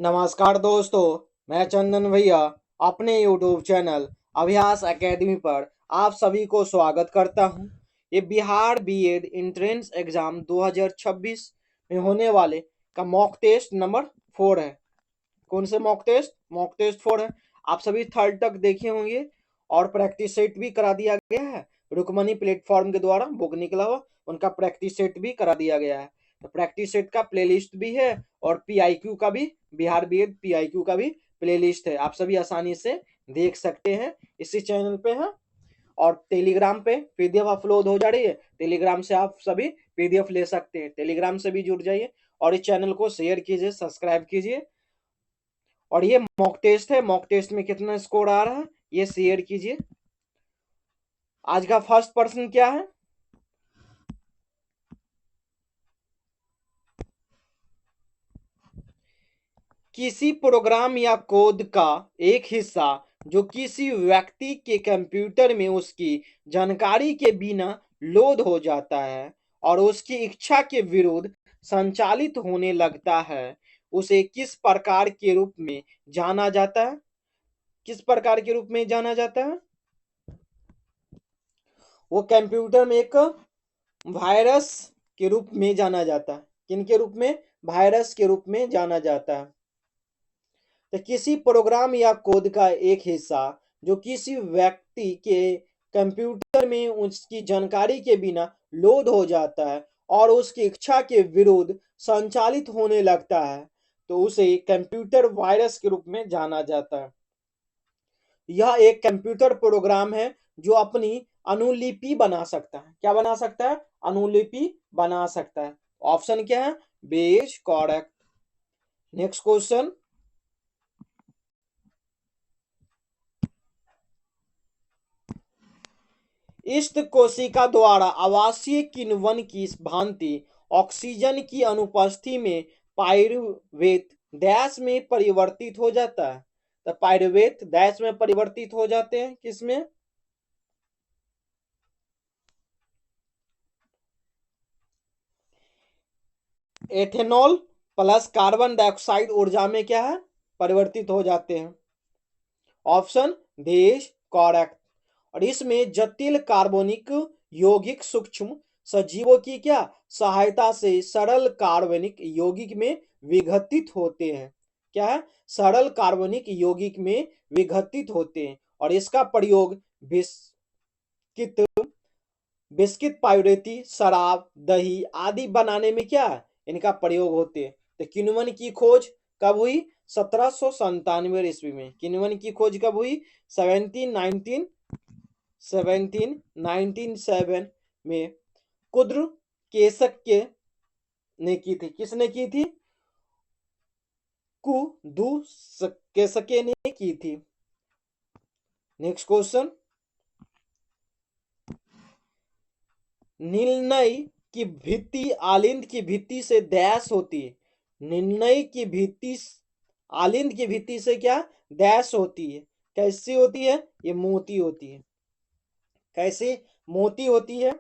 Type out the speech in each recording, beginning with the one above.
नमस्कार दोस्तों, मैं चंदन भैया अपने यूट्यूब चैनल अभ्यास एकेडमी पर आप सभी को स्वागत करता हूं। ये बिहार बीएड एंट्रेंस एग्जाम 2026 में होने वाले का मॉक टेस्ट नंबर 4 है। कौन से मॉक टेस्ट 4 है। आप सभी थर्ड तक देखे होंगे और प्रैक्टिस सेट भी करा दिया गया है। रुकमनी प्लेटफॉर्म के द्वारा बुक निकला हुआ उनका प्रैक्टिस सेट भी करा दिया गया है। तो प्रैक्टिस सेट का प्लेलिस्ट भी है और पीआईक्यू का भी, बिहार बीएड पीआईक्यू का भी प्लेलिस्ट है। आप सभी आसानी से देख सकते हैं, इसी चैनल पे है। और टेलीग्राम पे पीडीएफ अपलोड हो जा रही है। टेलीग्राम से आप सभी पीडीएफ ले सकते हैं। टेलीग्राम से भी जुड़ जाइए और इस चैनल को शेयर कीजिए, सब्सक्राइब कीजिए। और ये मॉक टेस्ट है, मॉक टेस्ट में कितना स्कोर आ रहा है ये शेयर कीजिए। आज का फर्स्ट प्रश्न क्या है? किसी प्रोग्राम या कोड का एक हिस्सा जो किसी व्यक्ति के कंप्यूटर में उसकी जानकारी के बिना लोड हो जाता है और उसकी इच्छा के विरुद्ध संचालित होने लगता है, उसे किस प्रकार के रूप में जाना जाता है? किस प्रकार के रूप में जाना जाता है? वो कंप्यूटर में एक वायरस के रूप में जाना जाता है। किन के रूप में? वायरस के रूप में जाना जाता है। तो किसी प्रोग्राम या कोड का एक हिस्सा जो किसी व्यक्ति के कंप्यूटर में उसकी जानकारी के बिना लोड हो जाता है और उसकी इच्छा के विरुद्ध संचालित होने लगता है, तो उसे कंप्यूटर वायरस के रूप में जाना जाता है। यह एक कंप्यूटर प्रोग्राम है जो अपनी अनुलिपि बना सकता है। क्या बना सकता है? अनुलिपि बना सकता है। ऑप्शन क्या है? B is correct. Next question. इष्ट कोशिका द्वारा आवासीय किण्वन की भांति ऑक्सीजन की अनुपस्थिति में पाइरुवेट डैश में परिवर्तित हो जाता है। तो पाइरुवेट डैश में परिवर्तित हो जाते हैं किसमें? एथेनॉल प्लस कार्बन डाइऑक्साइड ऊर्जा में क्या है? परिवर्तित हो जाते हैं। Option D is correct. और इसमें जटिल कार्बनिक यौगिक सूक्ष्म सजीवों की क्या सहायता से सरल कार्बनिक यौगिक में विघटित होते हैं। क्या है? सरल कार्बनिक यौगिक में विघटित होते हैं और इसका प्रयोग बिस्किट बिस्किट पाउरेटी शराब दही आदि बनाने में क्या है? इनका प्रयोग होते हैं। तो किण्वन की खोज कब हुई? 1797 ईस्वी में। किण्वन की खोज कब हुई? 1797 में कुद्र केसक्य ने की थी। किसने की थी? कुदु केसके ने की थी। Next question. निर्णय की भित्ति आलिंद की भित्ति से डैश होती है। निर्णय की भित्ति आलिंद की भित्ति से क्या डैश होती है? कैसी होती है? ये मोती होती है। कैसे मोती होती है?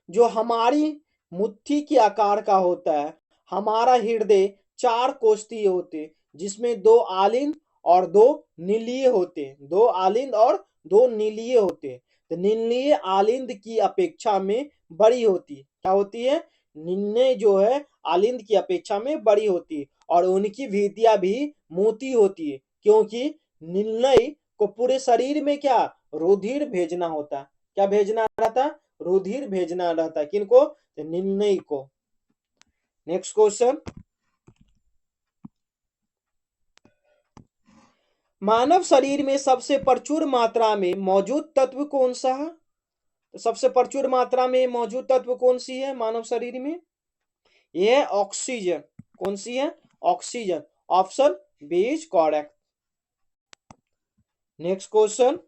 जो हमारी मुट्ठी के आकार का होता है। हमारा हृदय 4 कोष्ठीय होते हैं जिसमें 2 आलिंद और 2 नीलीय होते हैं। 2 आलिंद और 2 नीलीय होते हैं। तो नीलीय आलिंद की अपेक्षा में बड़ी होती है। क्या होती है? निन्ने जो है आलिंद की अपेक्षा में बड़ी होती है और उनकी भित्तियां भी मोटी होती है, क्योंकि निर्णय को पूरे शरीर में क्या रुधिर भेजना होता है। क्या भेजना रहता? रुधिर भेजना रहता है। किनको? निर्णय को। Next question. मानव शरीर में सबसे प्रचुर मात्रा में मौजूद तत्व कौन सा है? तो सबसे प्रचुर मात्रा में मौजूद तत्व कौन सी है मानव शरीर में? यह है ऑक्सीजन। कौन सी है? Oxygen. Option B is correct. Next question.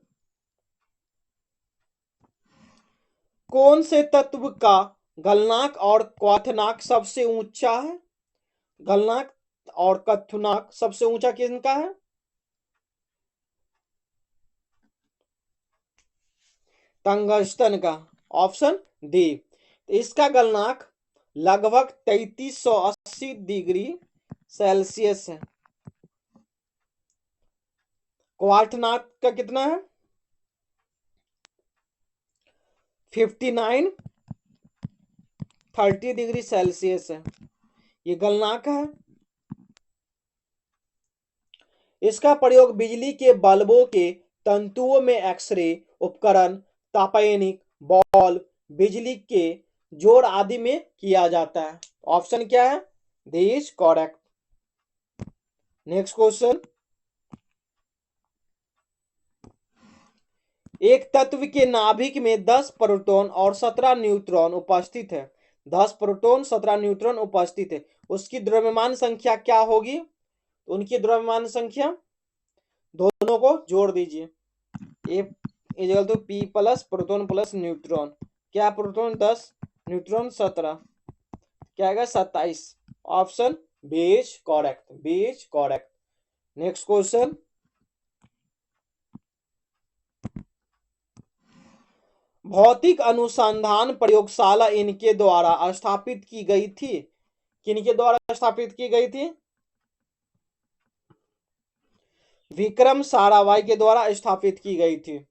कौन से तत्व का गलनांक और क्वथनांक सबसे ऊंचा है? गलनांक और क्वथनांक सबसे ऊंचा किसका है? टंगस्टन का। Option D. इसका गलनांक लगभग 3380 डिग्री सेल्सियस है। क्वार्टनाट का कितना है? 59 30 डिग्री सेल्सियस है। ये गलनांक है। इसका प्रयोग बिजली के बल्बों के तंतुओं में एक्सरे उपकरण, तापायनिक बल्ब, बिजली के जोड़ आदि में किया जाता है। ऑप्शन क्या है? This correct. Next question. एक तत्व के नाभिक में 10 प्रोटॉन और 17 न्यूट्रॉन उपस्थित है। 10 प्रोटॉन 17 न्यूट्रॉन उपस्थित है। उसकी द्रव्यमान संख्या क्या होगी? तो उनकी द्रव्यमान संख्या, दोनों को जोड़ दीजिए। A equal to P plus proton plus neutron. क्या? प्रोटॉन 10, न्यूट्रॉन 17, क्या आएगा? 27। Option B is correct. B is correct. Next question. भौतिक अनुसंधान प्रयोगशाला इनके द्वारा स्थापित की गई थी। किनके द्वारा स्थापित की गई थी? विक्रम साराभाई के द्वारा स्थापित की गई थी।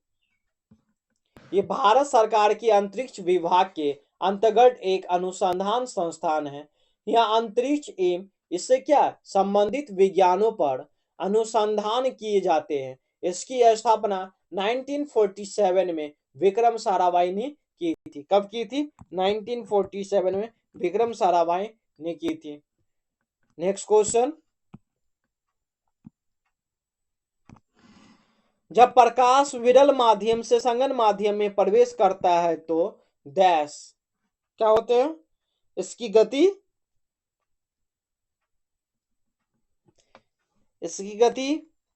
ये भारत सरकार की अंतरिक्ष विभाग के अंतर्गत एक अनुसंधान संस्थान है। यह अंतरिक्ष एवं इससे क्या संबंधित विज्ञानों पर अनुसंधान किए जाते हैं। इसकी स्थापना 1947 में विक्रम साराभाई ने की थी। कब की थी? 1947 में विक्रम साराभाई ने की थी। Next question. जब प्रकाश विरल माध्यम से संगन माध्यम में प्रवेश करता है तो डैश क्या होते हैं? इसकी गति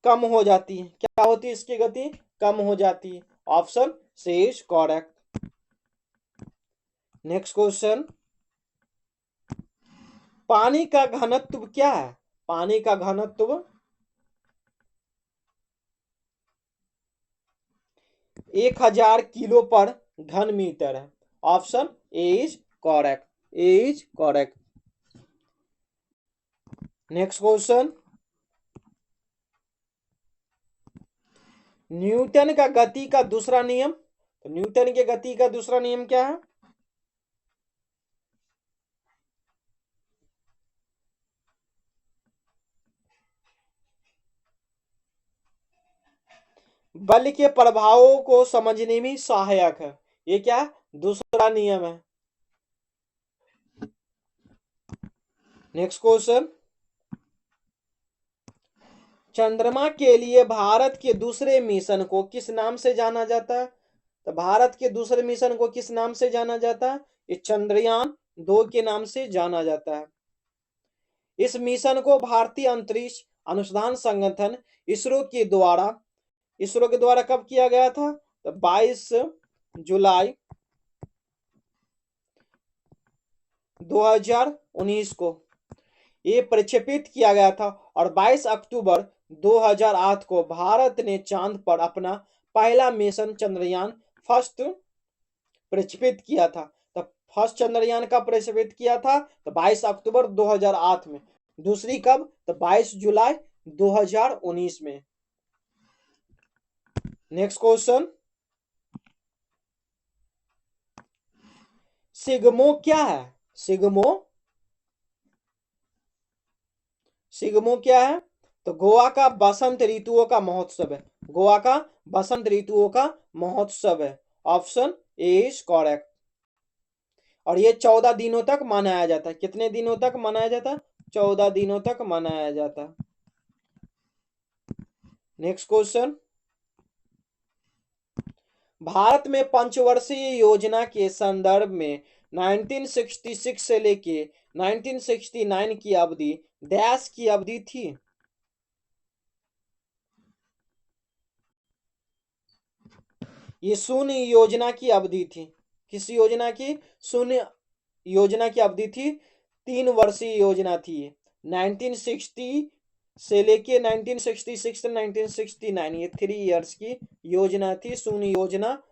कम हो जाती है। क्या होती है? इसकी गति कम हो जाती है। Option C is correct. Next question. पानी का घनत्व क्या है? पानी का घनत्व 1000 किलो पर घन मीटर है। Option A is correct. A is correct. Next question. Newton का गति का दूसरा नियम। तो न्यूटन के गति का दूसरा नियम क्या है? बल के प्रभावों को समझने में सहायक है। ये क्या? दूसरा नियम है। Next question. चंद्रमा के लिए भारत के दूसरे मिशन को किस नाम से जाना जाता है? तो भारत के दूसरे मिशन को किस नाम से जाना जाता है? ये चंद्रयान 2 के नाम से जाना जाता है। इस मिशन को भारतीय अंतरिक्ष अनुसंधान संगठन इसरो के द्वारा कब किया गया था? तो 22 जुलाई 2019 को ये प्रक्षेपित किया गया था और 22 अक्टूबर 2008 को भारत ने चांद पर अपना पहला मिशन चंद्रयान फर्स्ट प्रक्षेपित किया था। तो फर्स्ट चंद्रयान कब प्रक्षेपित किया था? तो 22 अक्टूबर 2008 में। दूसरी कब? तो 22 जुलाई 2019 में। Next question. सिग्मो क्या है? सिग्मो क्या है? तो गोवा का बसंत ऋतुओं का महोत्सव है। गोवा का बसंत ऋतुओं का महोत्सव है। Option A is correct. और ये 14 दिनों तक मनाया जाता है। कितने दिनों तक मनाया जाता है? 14 दिनों तक मनाया जाता है। Next question. भारत में पंचवर्षीय योजना के संदर्भ में 1966 से लेके 1969 की अवधि डैश की अवधि थी। ये शून्य योजना की अवधि थी। किस योजना की? शून्य योजना की अवधि थी। 3 वर्षीय योजना थी। 1960 से लेके 1966 से 1969 ये 3 इयर्स की योजना थी, शून्य योजना।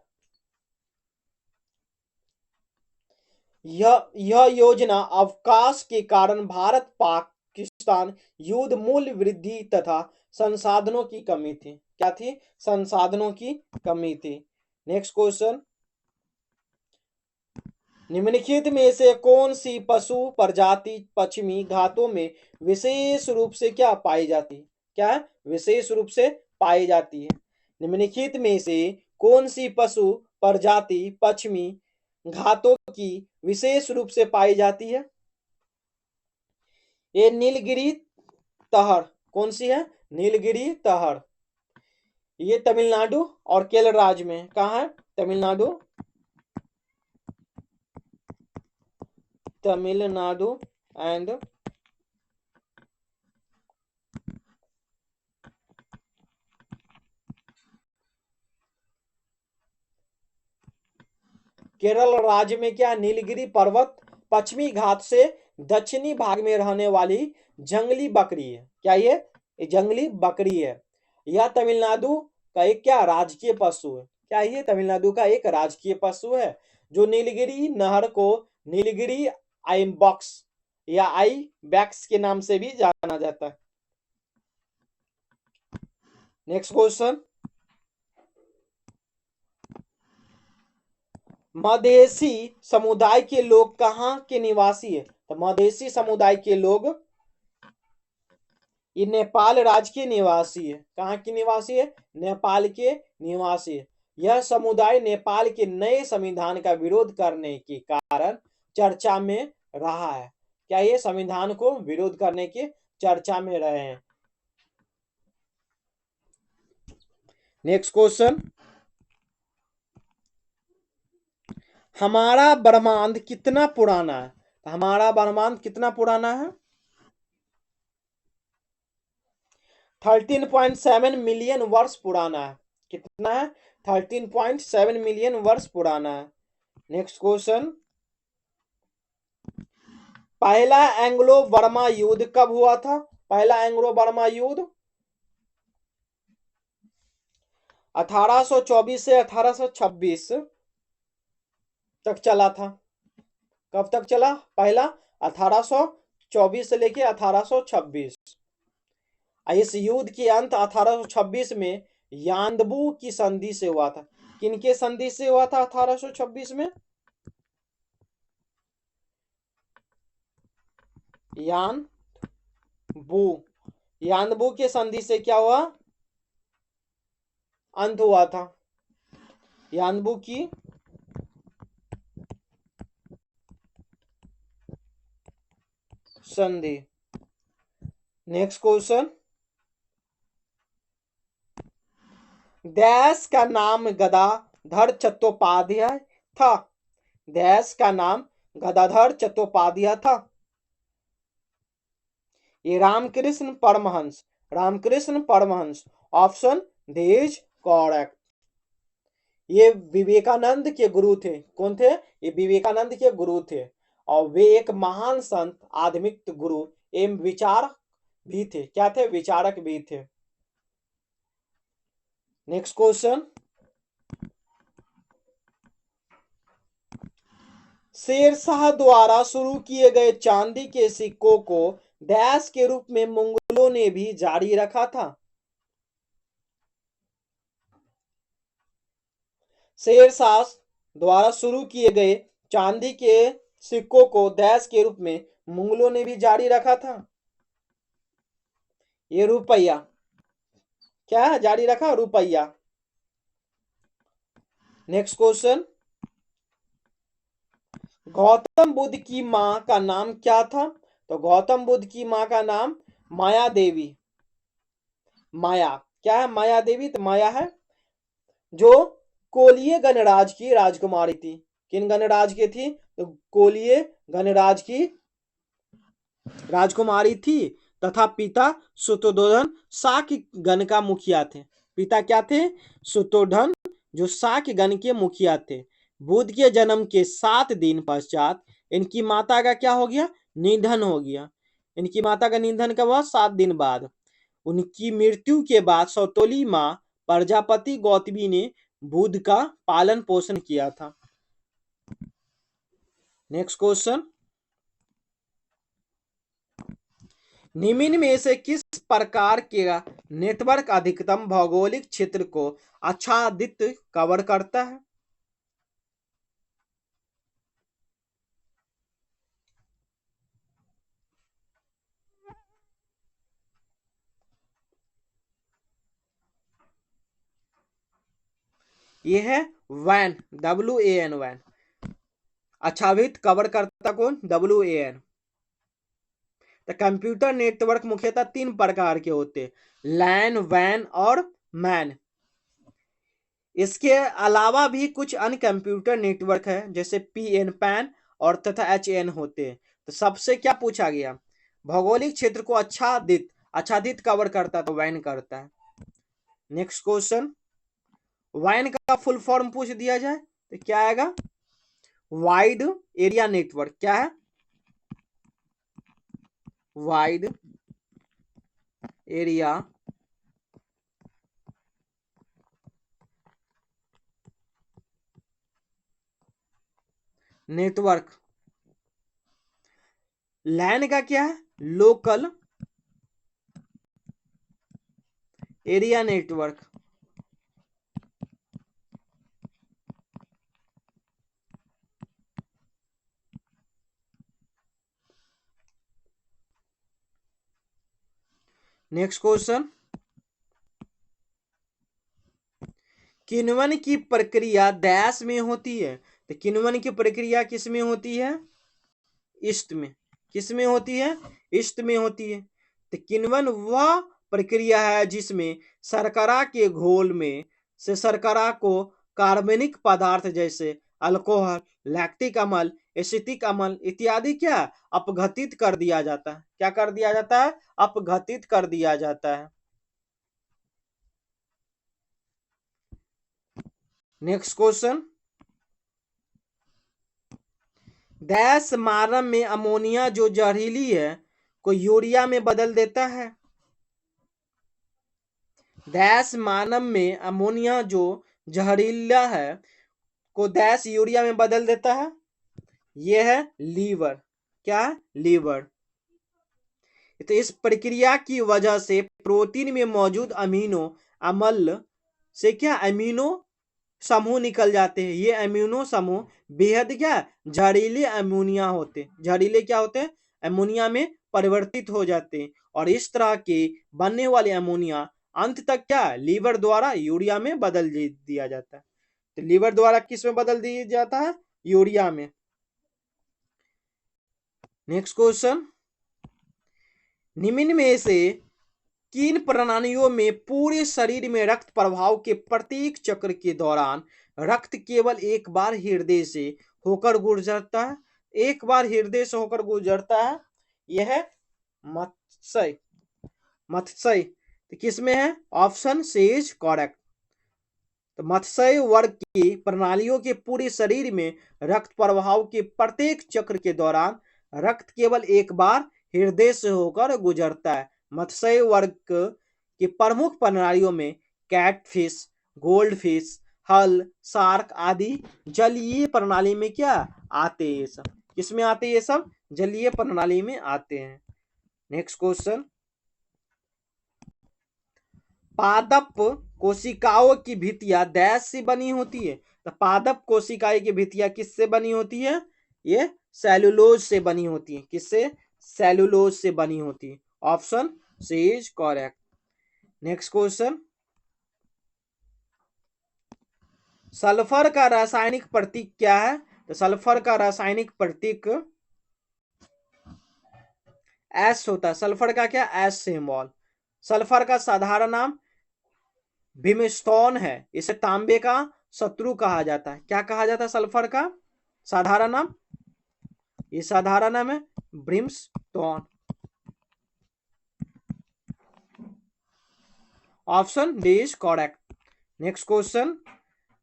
यह योजना अवकाश के कारण भारत पाकिस्तान युद्ध, मूल्य वृद्धि तथा संसाधनों की कमी थी। क्या थी? संसाधनों की कमी थी। नेक्स्ट क्वेश्चन, निम्नलिखित में से कौन सी पशु प्रजाति पश्चिमी घाटों में विशेष रूप से क्या पाई जाती है? क्या है? विशेष रूप से पाई जाती है। निम्नलिखित में से कौन सी पशु प्रजाति पश्चिमी घाटों की विशेष रूप से पाई जाती है? ये नीलगिरी तहर। कौन सी है? नीलगिरी तहर। ये तमिलनाडु और केरल राज्य में, कहाँ है? तमिलनाडु, तमिलनाडु एंड केरल राज्य में क्या? नीलगिरी पर्वत पश्चिमी घाट से दक्षिणी भाग में रहने वाली जंगली बकरी है। क्या ये जंगली बकरी है। यह तमिलनाडु का एक क्या? राजकीय पशु है। क्या ये तमिलनाडु का एक राजकीय पशु है जो नीलगिरी नहर को नीलगिरी आइबॉक्स या आई बैक्स के नाम से भी जाना जाता है। नेक्स्ट क्वेश्चन, मधेसी समुदाय के लोग कहाँ के निवासी है? तो मधेसी समुदाय के लोग ये नेपाल राज्य के निवासी है। कहाँ के निवासी है? नेपाल के निवासी है। यह समुदाय नेपाल के नए संविधान का विरोध करने के कारण चर्चा में रहा है। क्या ये संविधान को विरोध करने के चर्चा में रहे हैं? नेक्स्ट क्वेश्चन, हमारा ब्रह्मांड कितना पुराना है? तो हमारा ब्रह्मांड कितना पुराना है? 13.7 मिलियन वर्ष पुराना है। कितना है? 13.7 मिलियन वर्ष पुराना है। नेक्स्ट क्वेश्चन, पहला एंग्लो बर्मा युद्ध कब हुआ था? पहला एंग्लो बर्मा युद्ध 1824 से 1826 तक चला था। कब तक चला? पहला 1824 से लेके 1826। इस युद्ध के अंत 1826 में यानबू की संधि से हुआ था। किनके संधि से हुआ था 1826 में? यानबू के संधि से क्या हुआ? अंत हुआ था। यानबू की संधि। नेक्स्ट क्वेश्चन, देश का नाम गदाधर चट्टोपाध्याय था। देश का नाम गदाधर चट्टोपाध्याय था। ये Ramakrishna Paramahamsa. Option D is correct. ये विवेकानंद के गुरु थे। कौन थे? ये विवेकानंद के गुरु थे और वे एक महान संत, आध्यात्मिक गुरु एवं विचारक भी थे। क्या थे? विचारक भी थे। नेक्स्ट क्वेश्चन, शेरशाह द्वारा शुरू किए गए चांदी के सिक्कों को डैश के रूप में मुगलों ने भी जारी रखा था। शेरशाह द्वारा शुरू किए गए चांदी के सिक्कों को डैश के रूप में मुगलों ने भी जारी रखा था। ये रुपया। क्या है? जारी रखा रुपया। नेक्स्ट क्वेश्चन, गौतम बुद्ध की मां का नाम क्या था? तो गौतम बुद्ध की मां का नाम माया देवी। माया। क्या है? माया देवी। तो माया है जो कोलिय गणराज की राजकुमारी थी। किन गणराज की थी? तो कोलिय गणराज की राजकुमारी थी तथा पिता सुतोधन शाक्य गण का मुखिया थे। पिता क्या थे? सुतोधन, जो शाक्य गण के मुखिया थे। बुद्ध के जन्म के 7 दिन पश्चात इनकी माता का क्या हो गया? निधन हो गया। इनकी माता का निधन कब हुआ? 7 दिन बाद। उनकी मृत्यु के बाद सौतोली मां प्रजापति गौतमी ने बुद्ध का पालन पोषण किया था। नेक्स्ट क्वेश्चन, निम्न में से किस प्रकार का नेटवर्क अधिकतम भौगोलिक क्षेत्र को आच्छादित कवर करता है। ये है वैन, WAN, वैन। आच्छादित कवर करता कौन? WAN। तो कंप्यूटर नेटवर्क मुख्यतः तीन प्रकार के होते हैं, लैन, वैन और मैन। इसके अलावा भी कुछ अन्य कंप्यूटर नेटवर्क है, जैसे PN, पैन और तथा HN होते हैं। तो सबसे क्या पूछा गया? भौगोलिक क्षेत्र को आच्छादित आच्छादित कवर करता है, तो वैन करता है। नेक्स्ट क्वेश्चन, वैन का फुल फॉर्म पूछ दिया जाए तो क्या आएगा? Wide area network. क्या है? Wide area network. लैन का क्या है? Local area network. Next question, किण्वन की प्रक्रिया डैश में होती है। तो किण्वन की प्रक्रिया किस में होती है? ईस्ट में। किस में होती है? ईस्ट में होती है। तो किण्वन वह प्रक्रिया है जिसमें शर्करा के घोल में से शर्करा को कार्बनिक पदार्थ जैसे अल्कोहल, लैक्टिक अम्ल, एसिटिक अम्ल इत्यादि क्या अपघटित कर दिया जाता है। क्या कर दिया जाता है? अपघटित कर दिया जाता है। नेक्स्ट क्वेश्चन, डैश मारम में अमोनिया जो जहरीली है को यूरिया में बदल देता है। डैश मानव में अमोनिया जो जहरीला है को डैश यूरिया में बदल देता है। यह है लीवर। क्या है? लीवर। तो इस प्रक्रिया की वजह से प्रोटीन में मौजूद अमीनो अम्ल से क्या अमीनो समूह निकल जाते हैं। ये अमीनो समूह बेहद क्या जहरीले अमोनिया होते, जहरीले क्या होते हैं? अमोनिया में परिवर्तित हो जाते हैं और इस तरह के बनने वाले अमोनिया अंत तक क्या लीवर द्वारा यूरिया में बदल दिया जाता है। तो लीवर द्वारा किस में बदल दिया जाता है? यूरिया में। नेक्स्ट क्वेश्चन, निम्न में से किन प्रणालियों में पूरे शरीर में रक्त प्रवाह के प्रत्येक चक्र के दौरान रक्त केवल एक बार हृदय से होकर गुजरता है? एक बार हृदय से होकर गुजरता है। यह है मत्स्य। मत्स्य तो किसमें है? Option C is correct. तो मत्स्य वर्ग की प्रणालियों के पूरे शरीर में रक्त प्रवाह के प्रत्येक चक्र के दौरान रक्त केवल एक बार हृदय से होकर गुजरता है। मत्स्य वर्ग की प्रमुख प्रणालियों में कैटफिश, गोल्डफिश, हल, शार्क आदि जलीय प्रणाली में क्या आते हैं? ये सब किसमें आते हैं? ये सब जलीय प्रणाली में आते हैं। नेक्स्ट क्वेश्चन, पादप कोशिकाओं की भित्तियां डैश से बनी होती है। तो पादप कोशिकाएं की भित्तियां किससे बनी होती है? ये सेलुलोज से बनी होती है। किससे? सेलुलोज से बनी होती है। Option C is correct. Next question, sulphur का रासायनिक प्रतीक क्या है? तो सल्फर का रासायनिक प्रतीक एस होता है। सल्फर का क्या? S symbol. सल्फर का साधारण नाम भीमस्टोन है। इसे तांबे का शत्रु कहा जाता है। क्या कहा जाता है सल्फर का साधारण नाम? ये साधारण नाम है Brimstone. Option D is correct. Next question,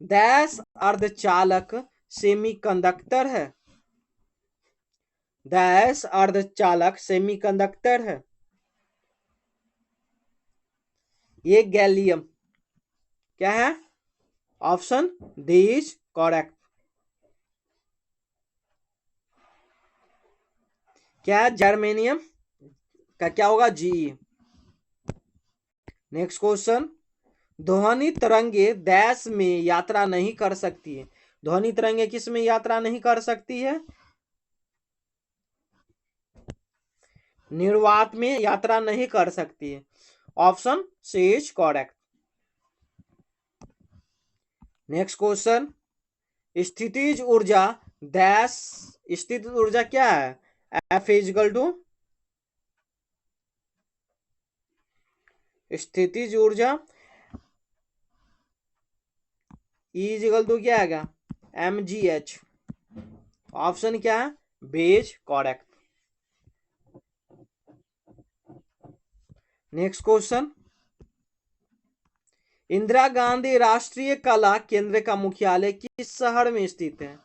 dash अर्धचालक सेमीकंडक्टर है। डैश अर्धचालक सेमीकंडक्टर है। ये गैलियम। क्या है? Option D is correct. क्या है? जर्मेनियम का क्या होगा? जी। नेक्स्ट क्वेश्चन, ध्वनि तरंगे डैश में यात्रा नहीं कर सकती है। ध्वनि तरंगे किस में यात्रा नहीं कर सकती है? निर्वात में यात्रा नहीं कर सकती है। Option C is correct. Next question, स्थितिज ऊर्जा डैश, स्थितिज ऊर्जा क्या है? एफ इज इक्वल टू, स्थितिज ऊर्जा ई इज इक्वल टू क्या आएगा? mgh। ऑप्शन क्या है? B is correct. Next question, Indira Gandhi राष्ट्रीय कला केंद्र का मुख्यालय किस शहर में स्थित है?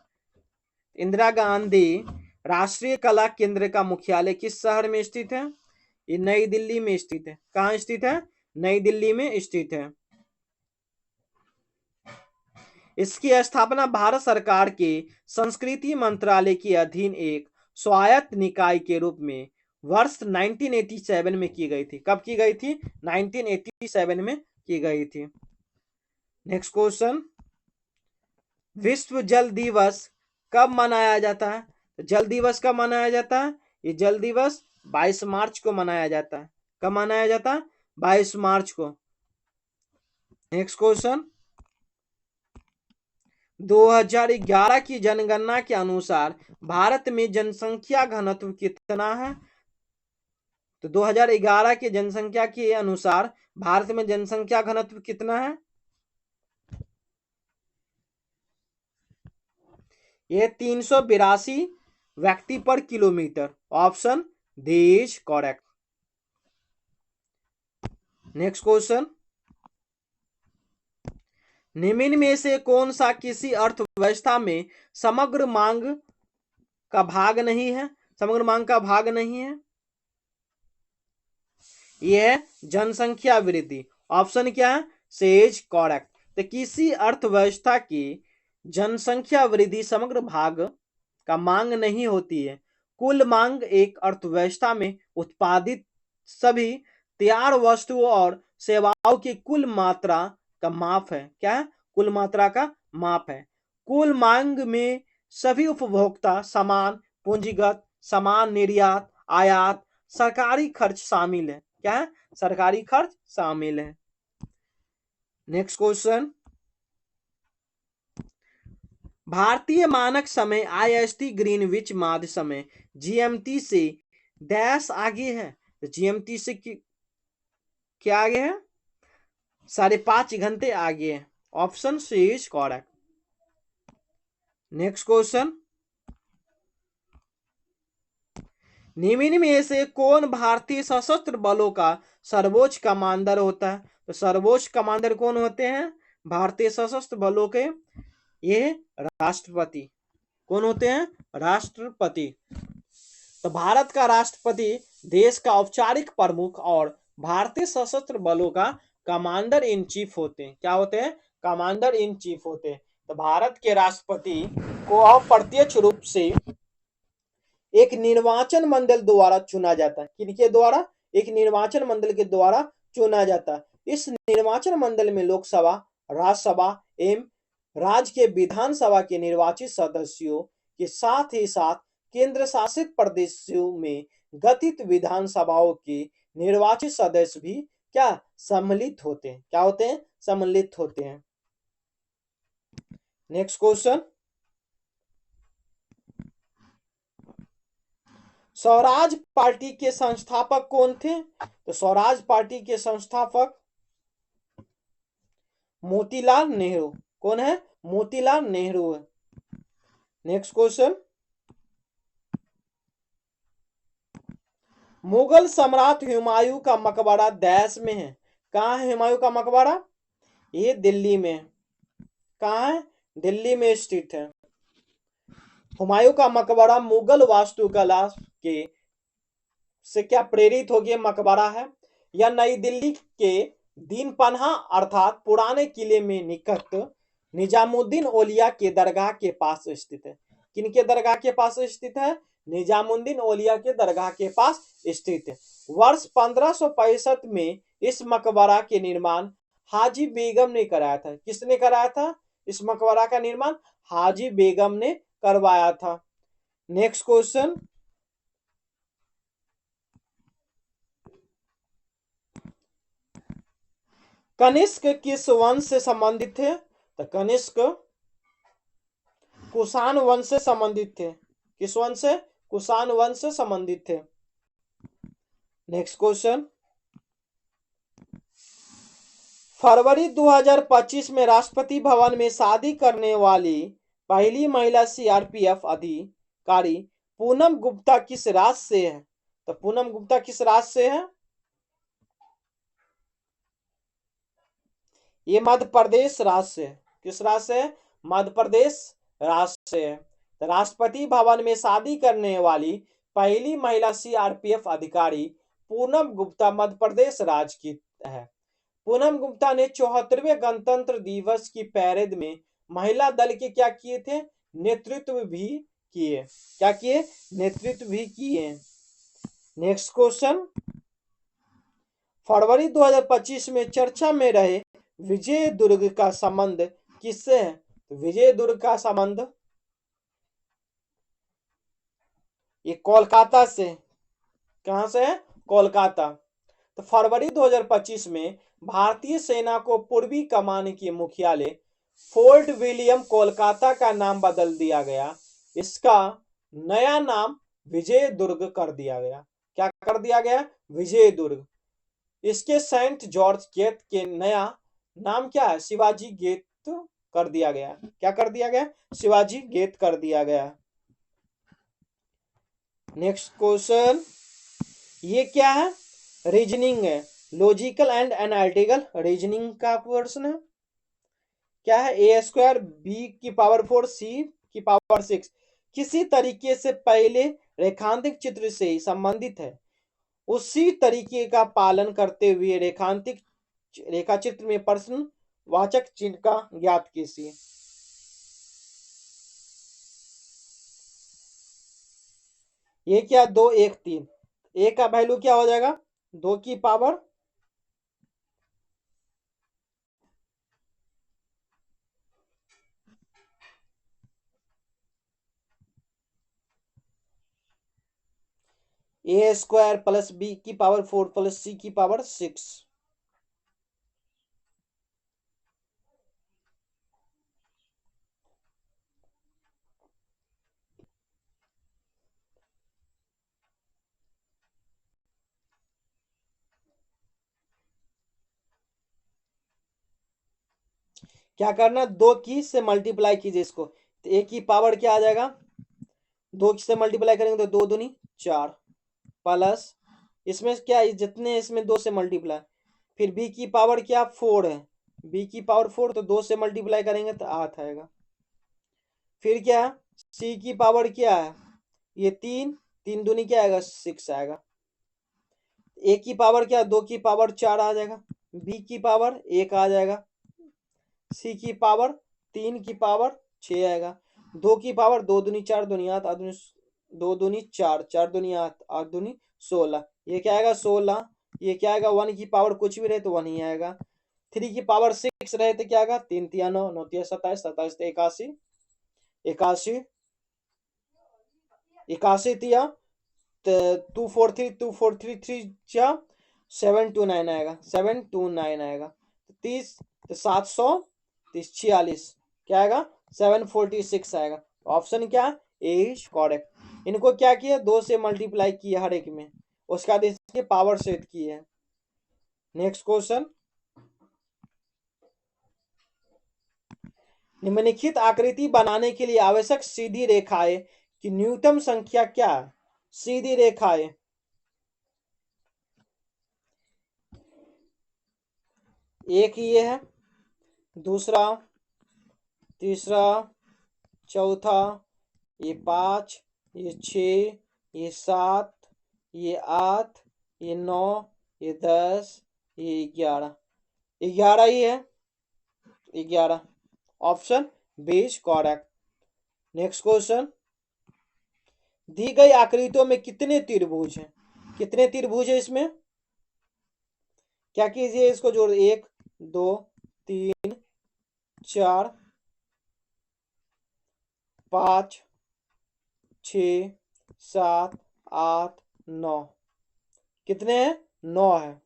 इंदिरा गांधी राष्ट्रीय कला केंद्र का मुख्यालय किस शहर में स्थित है? ये नई दिल्ली में स्थित है। कहाँ स्थित है? नई दिल्ली में स्थित है। इसकी स्थापना भारत सरकार के संस्कृति मंत्रालय के अधीन एक स्वायत्त निकाय के रूप में वर्ष 1987 में की गई थी। कब की गई थी? 1987 में की गई थी। नेक्स्ट क्वेश्चन, विश्व जल दिवस कब मनाया जाता है? तो जल दिवस कब मनाया जाता है? ये जल दिवस 22 मार्च को मनाया जाता है। कब मनाया जाता है? 22 मार्च को। नेक्स्ट क्वेश्चन, 2011 की जनगणना के अनुसार भारत में जनसंख्या घनत्व कितना है? तो 2011 की जनसंख्या के अनुसार भारत में जनसंख्या घनत्व कितना है? ये 382 व्यक्ति पर kilometre. Option D is correct. Next question, निम्न में से कौन सा किसी अर्थव्यवस्था में समग्र मांग का भाग नहीं है? समग्र मांग का भाग नहीं है। यह जनसंख्या वृद्धि। ऑप्शन क्या है? Says correct. तो किसी अर्थव्यवस्था की जनसंख्या वृद्धि समग्र भाग का मांग नहीं होती है। कुल मांग एक अर्थव्यवस्था में उत्पादित सभी तैयार वस्तुओं और सेवाओं की कुल मात्रा का माप है। क्या है? कुल मात्रा का माप है। कुल मांग में सभी उपभोक्ता सामान, पूंजीगत सामान, निर्यात, आयात, सरकारी खर्च शामिल है। क्या है? सरकारी खर्च शामिल है। नेक्स्ट क्वेश्चन, भारतीय मानक समय IST ग्रीनविच माध्य समय GMT से डैश आगे है। तो GMT से क्या आगे है? 5.5 घंटे आगे है। Option C is correct. Next question, निम्न में से कौन भारतीय सशस्त्र बलों का सर्वोच्च कमांडर होता है? तो सर्वोच्च कमांडर कौन होते हैं भारतीय सशस्त्र बलों के? ये राष्ट्रपति। कौन होते हैं? राष्ट्रपति। तो भारत का राष्ट्रपति देश का औपचारिक प्रमुख और भारतीय सशस्त्र बलों का कमांडर इन चीफ होते हैं। क्या होते हैं? कमांडर इन चीफ होते हैं। तो भारत के राष्ट्रपति को अप्रत्यक्ष रूप से एक निर्वाचन मंडल द्वारा चुना जाता है। किनके द्वारा? एक निर्वाचन मंडल के द्वारा चुना जाता है। इस निर्वाचन मंडल में लोकसभा, राज्यसभा एवं राज्य के विधानसभा के निर्वाचित सदस्यों के साथ ही साथ केंद्र शासित प्रदेशों में गठित विधानसभाओं के निर्वाचित सदस्य भी क्या सम्मिलित होते हैं? क्या होते हैं? सम्मिलित होते हैं। नेक्स्ट क्वेश्चन, स्वराज पार्टी के संस्थापक कौन थे? तो स्वराज पार्टी के संस्थापक मोतीलाल नेहरू। कौन है? मोतीलाल नेहरू है। नेक्स्ट क्वेश्चन, मुगल सम्राट हुमायूं का मकबरा देश में है। कहाँ है हुमायूं का मकबरा? ये दिल्ली में। कहाँ है? दिल्ली में स्थित है। हुमायूं का मकबरा मुगल वास्तुकला के से क्या प्रेरित होकर मकबरा है। यह नई दिल्ली के दीन पन्हा अर्थात पुराने किले में निकट निजामुद्दीन औलिया के दरगाह के पास स्थित है। किनके दरगाह के पास स्थित है? निजामुद्दीन औलिया के दरगाह के पास स्थित है। वर्ष 1565 में इस मकबरा के निर्माण हाजी बेगम ने कराया था। किसने कराया था इस मकबरा का निर्माण? हाजी बेगम ने करवाया था। नेक्स्ट क्वेश्चन, कनिष्क किस वंश से संबंधित थे? तो कनिष्क कुषाण वंश से संबंधित थे। किस वंश से? कुषाण वंश से संबंधित थे। नेक्स्ट क्वेश्चन, फरवरी 2025 में राष्ट्रपति भवन में शादी करने वाली पहली महिला सीआरपीएफ अधिकारी पूनम गुप्ता किस राज्य से है? तो पूनम गुप्ता किस राज्य से है? ये मध्य प्रदेश राज्य से है। किस राज्य से है? मध्य प्रदेश राज्य से है। तो राष्ट्रपति भवन में शादी करने वाली पहली महिला सीआरपीएफ अधिकारी पूनम गुप्ता मध्य प्रदेश राज्य की है। पूनम गुप्ता ने 74वें गणतंत्र दिवस की पैरेड में महिला दल के क्या किए थे? नेतृत्व भी किए। क्या किए? नेतृत्व भी किए। नेक्स्ट क्वेश्चन, फरवरी 2025 में चर्चा में रहे विजयदुर्ग का संबंध किससे है? तो विजयदुर्ग का संबंध ये कोलकाता से। कहां से है? कोलकाता। तो फरवरी 2025 में भारतीय सेना को पूर्वी कमान के मुख्यालय फोर्ट विलियम कोलकाता का नाम बदल दिया गया। इसका नया नाम विजयदुर्ग कर दिया गया। क्या कर दिया गया? विजयदुर्ग। इसके सेंट जॉर्ज गेट के नया नाम क्या है? शिवाजी गेट कर दिया गया। क्या कर दिया गया? शिवाजी गेट कर दिया गया। नेक्स्ट क्वेश्चन, ये क्या है? रीजनिंग है। लॉजिकल एंड एनालिटिकल रीजनिंग का क्वेश्चन है। क्या है? ए स्क्वायर बी की पावर 4 सी की पावर 6 किसी तरीके से पहले रेखांकित चित्र से संबंधित है। उसी तरीके का पालन करते हुए रेखांकित रेखाचित्र में प्रश्न वाचक चिन्ह का ज्ञात कीजिए। ये क्या? 2 1 3 ए का वैल्यू क्या हो जाएगा? 2 की पावर ए स्क्वायर प्लस बी की पावर 4 प्लस सी की पावर 6। क्या करना? 2 की से मल्टीप्लाई कीजिए इसको, तो ए की पावर क्या आ जाएगा? 2 से मल्टीप्लाई करेंगे तो 2 दूनी 4 प्लस इसमें क्या है? जितने इसमें 2 से मल्टीप्लाई, फिर बी की पावर क्या? 4 है। बी की पावर 4 तो 2 से मल्टीप्लाई करेंगे तो 8 आएगा। फिर क्या है? सी की पावर क्या है? ये 3 3 दूनी क्या आएगा? 6 आएगा। ए की पावर क्या? 2 की पावर 4 आ जाएगा। बी की पावर 1 आ जाएगा। सी की पावर 3 की पावर 6 आएगा। 2 की पावर 2 दूनी 4 दूनी 8 8 दूनी 2 दूनी 4 4 दूनी 8 8 दूनी 16। ये क्या आएगा? 16। ये क्या आएगा? 1 की पावर कुछ भी रहे तो 1 ही आएगा। 3 की पावर 6 रहे तो क्या आएगा? 3 तिया 9 9 तिया 27 27 81 81 81 तिया 243 243 3 जा 729 आएगा। 729 आएगा। 30 तो 700 30 46 क्या आएगा? 746 आएगा। ऑप्शन क्या? A is correct. इनको क्या किया? 2 से मल्टीप्लाई किया हर एक में, उसका बाद इसके पावर सेट किए हैं। नेक्स्ट क्वेश्चन, निम्नलिखित आकृति बनाने के लिए आवश्यक सीधी रेखाएं की न्यूनतम संख्या क्या है? सीधी रेखाएं एक ये है, दूसरा, तीसरा, चौथा, ये 5, ये 6, ये 7, ये 8, ये 9, ये 10, ये 11। 11 ही है। 11 option B is correct. Next question, दी गई आकृतियों में कितने त्रिभुज हैं? कितने त्रिभुज है इसमें? क्या कीजिए, इसको जोड़, 1 2 3 4 5 6 7 8 9। कितने हैं? 9 है।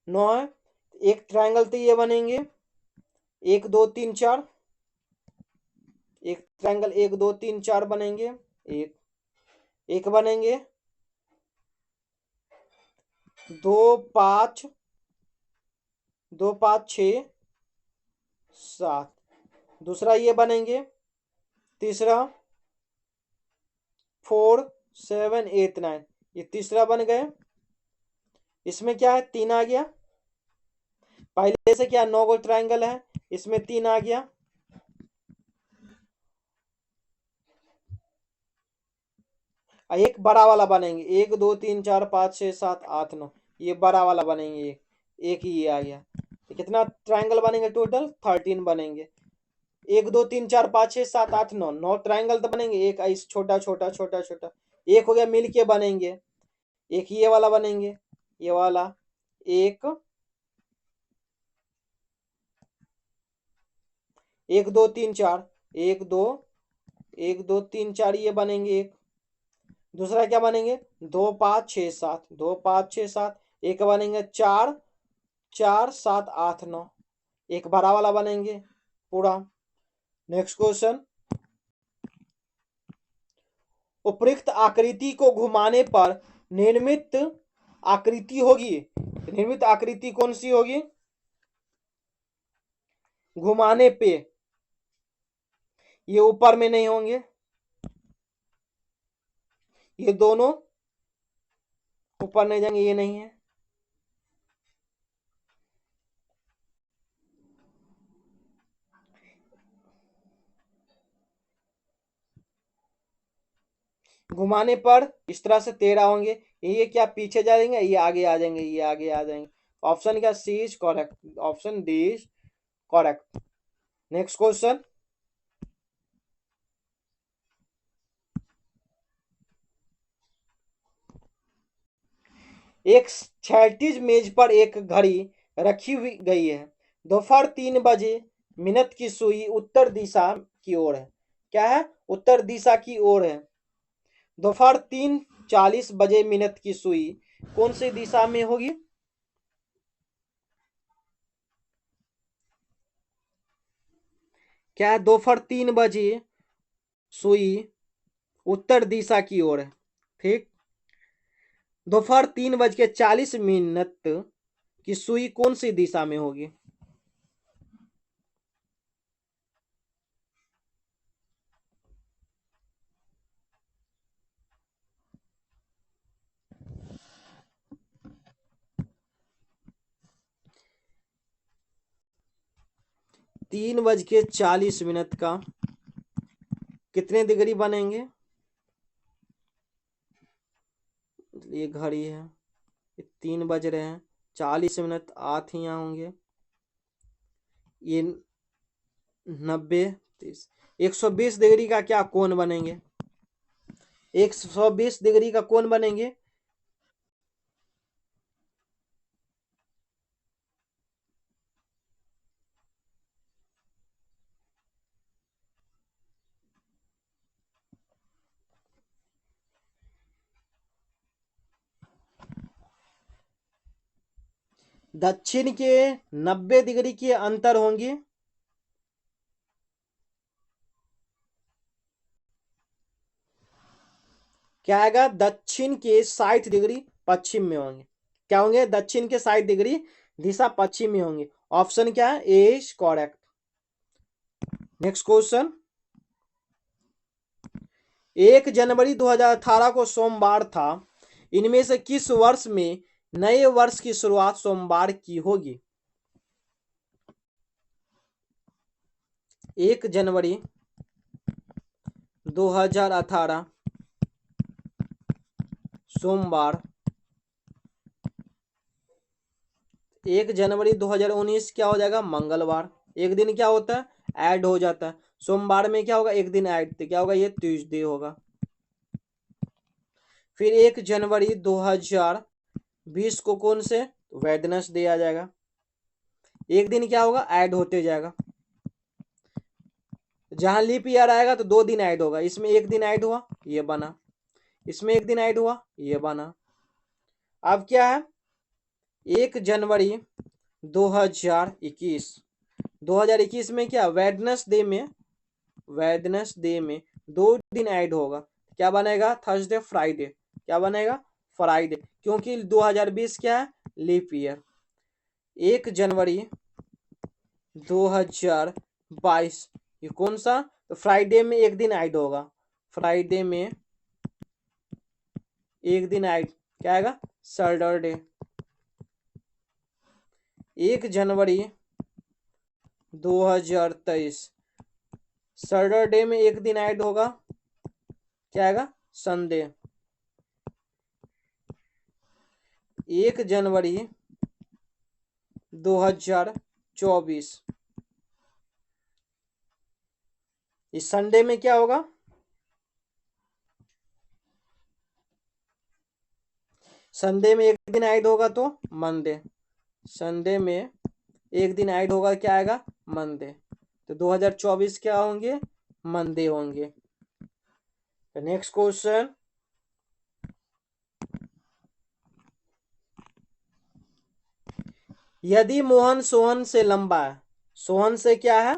9 है। एक ट्रायंगल तो ये बनेंगे, 1 2 3 4। एक ट्रायंगल 1 2 3 4 बनेंगे। एक एक बनेंगे, 2 5 2 5 6 7। दूसरा ये बनेंगे। तीसरा 4 7 8 9। ये तीसरा बन गए। इसमें क्या है? 3 आ गया। पहले से क्या 9 गो ट्रायंगल है, इसमें 3 आ गया। एक बड़ा वाला बनेंगे, 1 2 3 4 5 6 7 8 9। ये बड़ा वाला बनेंगे। एक ही ये आ गया। तो कितना ट्रायंगल बनेंगे? टोटल 13 बनेंगे। 1 2 3 4 5 6 7 8 9, 9 ट्रायंगल तो बनेंगे। एक ऐसे छोटा छोटा छोटा छोटा एक हो गया, मिल के बनेंगे। एक ये वाला बनेंगे, ये वाला एक 1 2 3 4 1 2 1 2 3 4 ये बनेंगे। एक दूसरा क्या बनेंगे? 2 5 6 7 2 5 6 7। एक बनेंगे 4 4 7 8 9। एक बड़ा वाला बनेंगे पूरा। नेक्स्ट क्वेश्चन, उपयुक्त आकृति को घुमाने पर निर्मित आकृति होगी। निर्मित आकृति कौन सी होगी? घुमाने पे ये ऊपर में नहीं होंगे, ये दोनों ऊपर नहीं जाएंगे, ये नहीं है। घुमाने पर इस तरह से 13 होंगे। ये क्या पीछे जाएंगे, ये आगे आ जाएंगे, ये आगे आ जाएंगे। ऑप्शन क्या? C is correct, option D is correct. Next question, एक क्षैतिज मेज पर एक घड़ी रखी हुई गई है। दोपहर 3 बजे मिनट की सुई उत्तर दिशा की ओर है। क्या है? उत्तर दिशा की ओर है। दोपहर 3:40 मिनट की सुई कौन सी दिशा में होगी? क्या है? दोपहर 3 बजे सुई उत्तर दिशा की ओर है। ठीक। दोपहर 3:40 की सुई कौन सी दिशा में होगी? 3:40 का कितने डिग्री बनेंगे? ये घड़ी है, ये 3 बज रहे हैं, 40 मिनट आठ यहाँ होंगे। ये 90 30 120 डिग्री का क्या कोण बनेंगे? 120 डिग्री का कोण बनेंगे। दक्षिण के 90 डिग्री के अंतर होंगे। क्या आएगा? दक्षिण के 60 डिग्री पश्चिम में होंगे। क्या होंगे? दक्षिण के 60 डिग्री दिशा पश्चिम में होंगे। ऑप्शन क्या है? ए इज करेक्ट। नेक्स्ट क्वेश्चन, 1 जनवरी 2018 को सोमवार था। इनमें से किस वर्ष में नए वर्ष की शुरुआत सोमवार की होगी? 1 जनवरी 2018 सोमवार। 1 जनवरी 2019 क्या हो जाएगा? मंगलवार। एक दिन क्या होता है, ऐड हो जाता है। सोमवार में क्या होगा, एक दिन ऐड, तो क्या होगा, ये ट्यूसडे होगा। फिर 1 जनवरी 2020 को कौन से, वेडनेसडे आ जाएगा। एक दिन क्या होगा, ऐड होते जाएगा। जहां लीप ईयर आएगा तो 2 दिन ऐड होगा, इसमें एक दिन ऐड हुआ, ये बना, इसमें एक दिन ऐड हुआ, ये बना। अब क्या है, 1 जनवरी 2021, 2021 में क्या, वेडनेसडे में 2 दिन ऐड होगा, क्या बनेगा, थर्सडे फ्राइडे, क्या बनेगा, फ्राइडे, क्योंकि 2020 क्या है, लीप ईयर। 1 जनवरी 2022, ये कौन सा, तो फ्राइडे में एक दिन ऐड होगा, फ्राइडे में एक दिन ऐड, क्या आएगा, सैटरडे। 1 जनवरी 2023, सैटरडे में एक दिन ऐड होगा, क्या आएगा, संडे। 1 जनवरी 2024, इस संडे में क्या होगा, संडे में एक दिन ऐड होगा तो मंडे, संडे में एक दिन ऐड होगा, क्या आएगा, मंडे। तो 2024 क्या होंगे, मंडे होंगे। नेक्स्ट क्वेश्चन, यदि मोहन सोहन से लंबा है, सोहन से क्या है,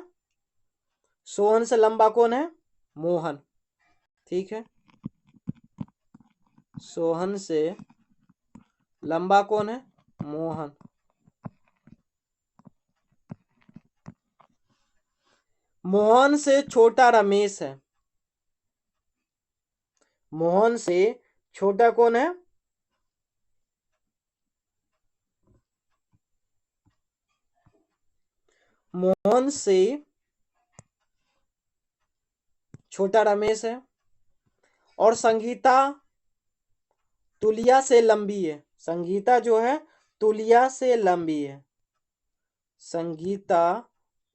सोहन से लंबा कौन है, मोहन, ठीक है, सोहन से लंबा कौन है, मोहन। मोहन से छोटा रमेश है, मोहन से छोटा कौन है, मोहन से छोटा रमेश है, और संगीता तुलिया से लंबी है, संगीता जो है तुलिया से लंबी है, संगीता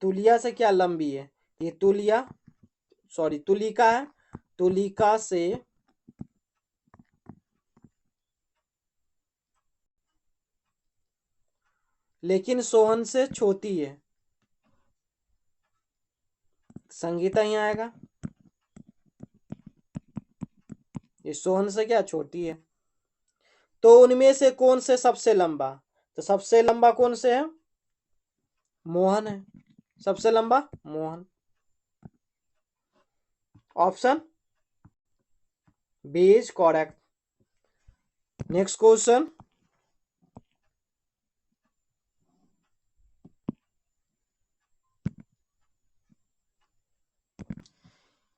तुलिया से क्या लंबी है, ये तुलिया, सॉरी तुलिका है, तुलिका से लेकिन सोहन से छोटी है, संगीता ही आएगा, ये सोहन से क्या छोटी है। तो उनमें से कौन से सबसे लंबा, तो सबसे लंबा कौन से है, मोहन है, सबसे लंबा Mohan, option B is correct. Next question,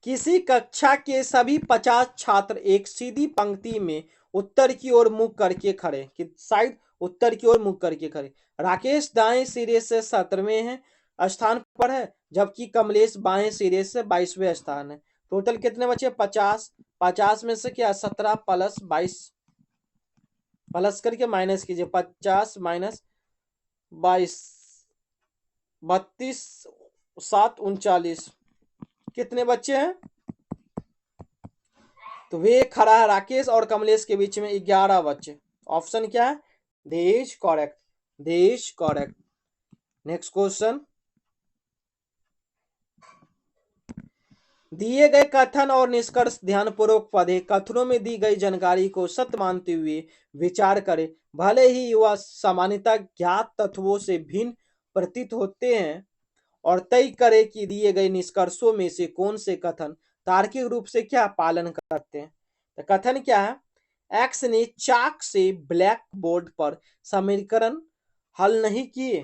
किसी कक्षा के सभी 50 छात्र एक सीधी पंक्ति में उत्तर की ओर मुख करके खड़े, कि साइड उत्तर की ओर मुख करके खड़े। राकेश दाएं सिरे से 17वें स्थान पर है, जबकि कमलेश बाएं सिरे से 22वें स्थान है। टोटल कितने बचे, 50, 50 में से क्या 17 प्लस 22, प्लस करके माइनस कीजिए, 50 माइनस 22, 32, 7 39, कितने बच्चे हैं, तो वे खड़ा है राकेश और कमलेश के बीच में 11 बच्चे, ऑप्शन क्या है, देश करेक्ट, देश करेक्ट। नेक्स्ट क्वेश्चन, दिए गए कथन और निष्कर्ष ध्यानपूर्वक पढ़े, कथनों में दी गई जानकारी को सत्य मानते हुए विचार करें, भले ही वह सामान्यतः ज्ञात तत्वों से भिन्न प्रतीत होते हैं, और तय करें कि दिए गए निष्कर्षों में से कौन से कथन तार्किक रूप से क्या पालन करते हैं। तो कथन क्या है, एक्स ने चाक से ब्लैक बोर्ड पर समीकरण हल नहीं किए,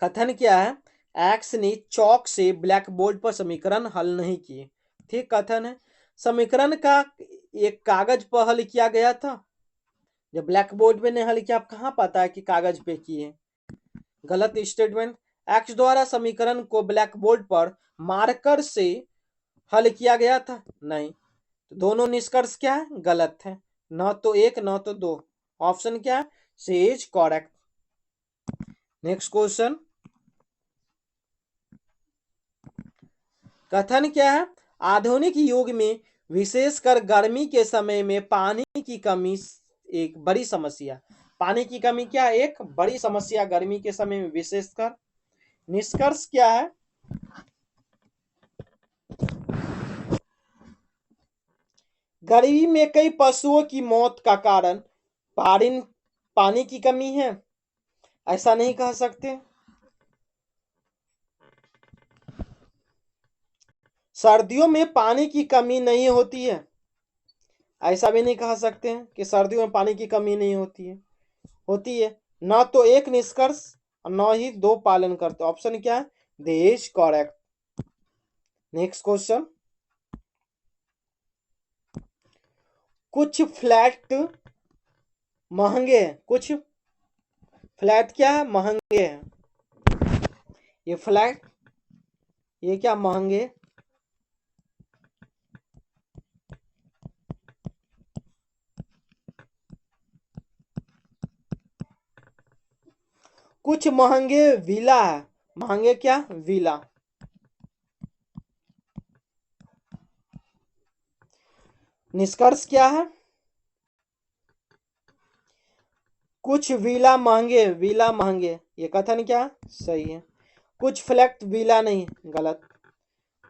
कथन क्या है, एक्स ने चौक से ब्लैक बोर्ड पर समीकरण हल नहीं किए, ठीक कथन है। समीकरण का एक कागज पर हल किया गया था, जब ब्लैक बोर्ड पे ने हल किया, आप कहाँ पता है कि कागज पे किए, गलत स्टेटमेंट। एक्स द्वारा समीकरण को ब्लैक बोर्ड पर मार्कर से हल किया गया था, नहीं, तो दोनों निष्कर्ष क्या है, गलत है, न तो एक न तो दो, ऑप्शन क्या है, C is correct. Next question, कथन क्या है? आधुनिक युग में विशेषकर गर्मी के समय में पानी की कमी एक बड़ी समस्या। पानी की कमी क्या है? एक बड़ी समस्या गर्मी के समय में विशेषकर। निष्कर्ष क्या है? गर्मी में कई पशुओं की मौत का कारण पानी की कमी है, ऐसा नहीं कह सकते। सर्दियों में पानी की कमी नहीं होती है, ऐसा भी नहीं कह सकते हैं कि सर्दियों में पानी की कमी नहीं होती है, होती है। ना तो एक निष्कर्ष और न ही दो पालन करते। ऑप्शन क्या है? दे इज करेक्ट। नेक्स्ट क्वेश्चन, कुछ फ्लैट महंगे हैं, कुछ फ्लैट क्या है? महंगे हैं। ये फ्लैट, ये क्या महंगे? कुछ महंगे विला है। महंगे क्या? विला। निष्कर्ष क्या है? कुछ विला महंगे, ये कथन क्या? सही है। कुछ फ्लैट विला नहीं, गलत।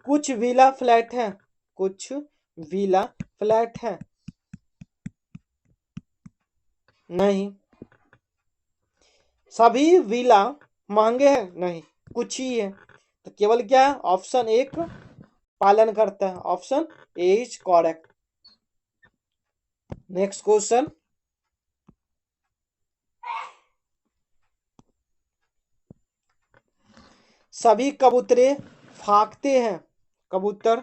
कुछ विला फ्लैट है, कुछ विला फ्लैट है, नहीं। सभी विला महंगे हैं, नहीं, कुछ ही है। तो केवल क्या है? ऑप्शन एक पालन करता है। Option A is correct. Next question, सभी कबूतरे फांकते हैं। कबूतर,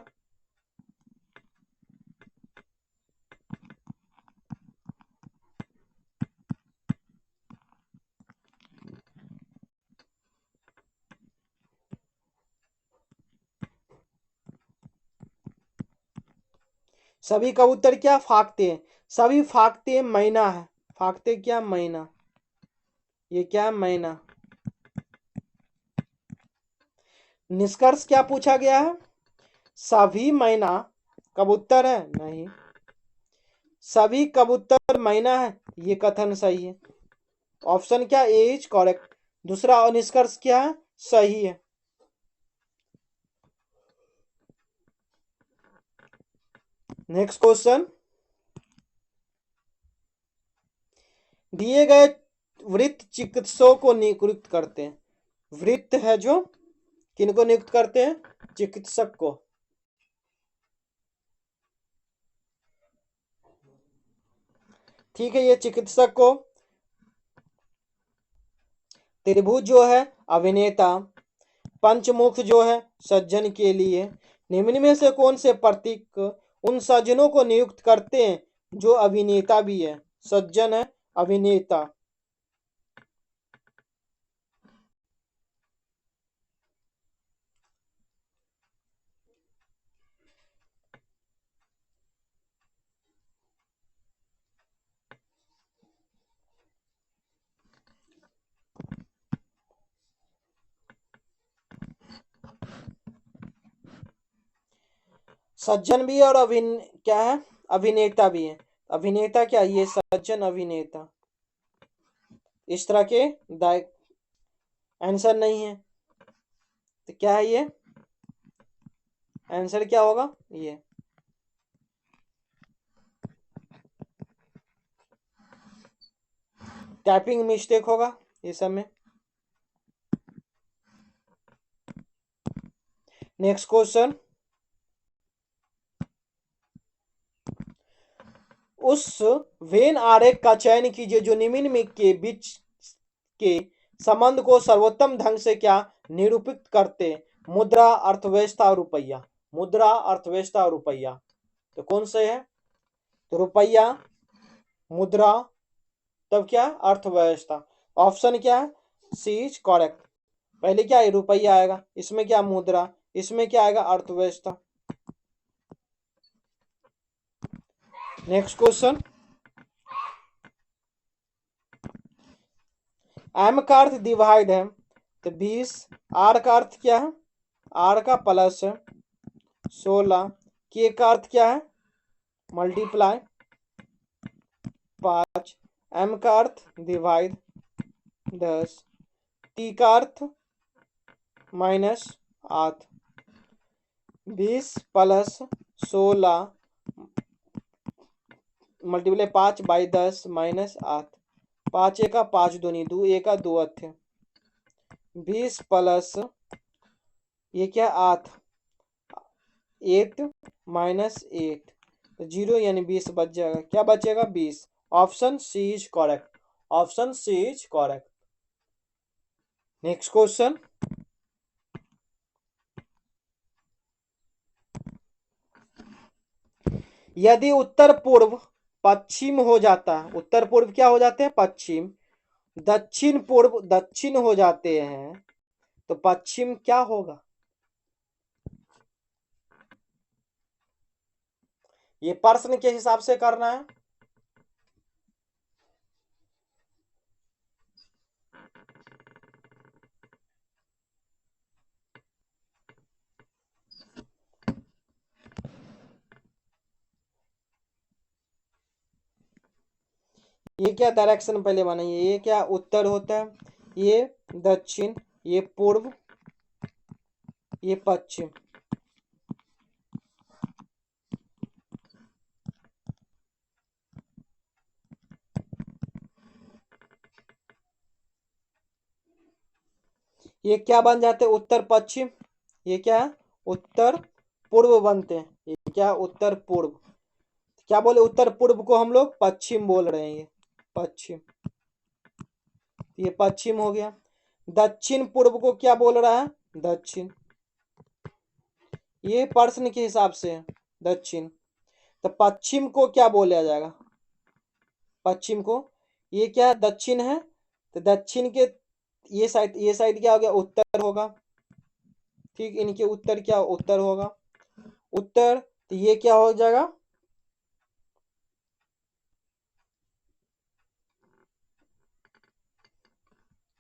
सभी कबूतर क्या फांकते हैं? सभी फांकते मैना है। फांकते क्या? मैना। ये क्या है? मैना। निष्कर्ष क्या पूछा गया है? सभी मैना कबूतर है, नहीं। सभी कबूतर मैना है, ये कथन सही है। ऑप्शन क्या? A is correct. दूसरा और निष्कर्ष क्या है? सही है। नेक्स्ट क्वेश्चन, दिए गए वृत्त चिकित्सकों को नियुक्त करते हैं। वृत्त है जो किनको नियुक्त करते हैं? चिकित्सक को। ठीक है, ये चिकित्सक को। त्रिभुज जो है अभिनेता, पंचमुख जो है सज्जन के लिए। निम्न में से कौन से प्रतीक उन सज्जनों को नियुक्त करते हैं जो अभिनेता भी है? सज्जन है, अभिनेता। सज्जन भी है और क्या है? अभिनेता भी है। अभिनेता क्या? ये सज्जन अभिनेता। इस तरह के आंसर नहीं है, तो क्या है ये? आंसर क्या होगा? ये टाइपिंग मिस्टेक होगा ये सब में। नेक्स्ट क्वेश्चन, उस वेन आरेख का चयन कीजिए जो निम्न में के बीच के संबंध को सर्वोत्तम ढंग से क्या निरूपित करते? मुद्रा, अर्थव्यवस्था और रुपया। मुद्रा, अर्थव्यवस्था और रुपया, तो कौन से है? तो रुपया, मुद्रा, तब क्या? अर्थव्यवस्था। ऑप्शन क्या है? C is correct. पहले क्या है? रुपया आएगा, इसमें क्या? मुद्रा, इसमें क्या आएगा? अर्थव्यवस्था। नेक्स्ट क्वेश्चन, एम का अर्थ डिवाइड है, तो 20। आर का अर्थ क्या है? आर का प्लस 16। के का अर्थ क्या है? मल्टीप्लाई 5। एम का अर्थ डिवाइड 10। टी का अर्थ -8। 20 प्लस 16 मल्टीप्लाई 5/10 -8। 5 एका 5 दूनी 2 एका 2 अथे। 20 प्लस ये क्या 8 8 -8 तो 0 यानी 20 बच जाएगा। क्या बचेगा? 20। Option C is correct. Option C is correct. Next question. यदि उत्तर पूर्व पश्चिम हो जाता है, उत्तर पूर्व क्या हो जाते हैं? पश्चिम। दक्षिण पूर्व दक्षिण हो जाते हैं, तो पश्चिम क्या होगा? ये प्रश्न के हिसाब से करना है। ये क्या डायरेक्शन पहले बनाइए। ये क्या उत्तर होता है, ये दक्षिण, ये पूर्व, ये पश्चिम। ये क्या बन जाते हैं? उत्तर पश्चिम। ये क्या है? उत्तर पूर्व बनते हैं। ये क्या? उत्तर पूर्व। क्या बोले? उत्तर पूर्व को हम लोग पश्चिम बोल रहे हैं। ये पश्चिम, ये पश्चिम हो गया। दक्षिण पूर्व को क्या बोल रहा है? दक्षिण। ये प्रश्न के हिसाब से है दक्षिण। तो पश्चिम को क्या बोला जाएगा? पश्चिम को ये क्या दक्षिण है, तो दक्षिण के ये साइड क्या हो गया? उत्तर होगा। ठीक, इनके उत्तर क्या? उत्तर होगा। उत्तर, तो ये क्या हो जाएगा?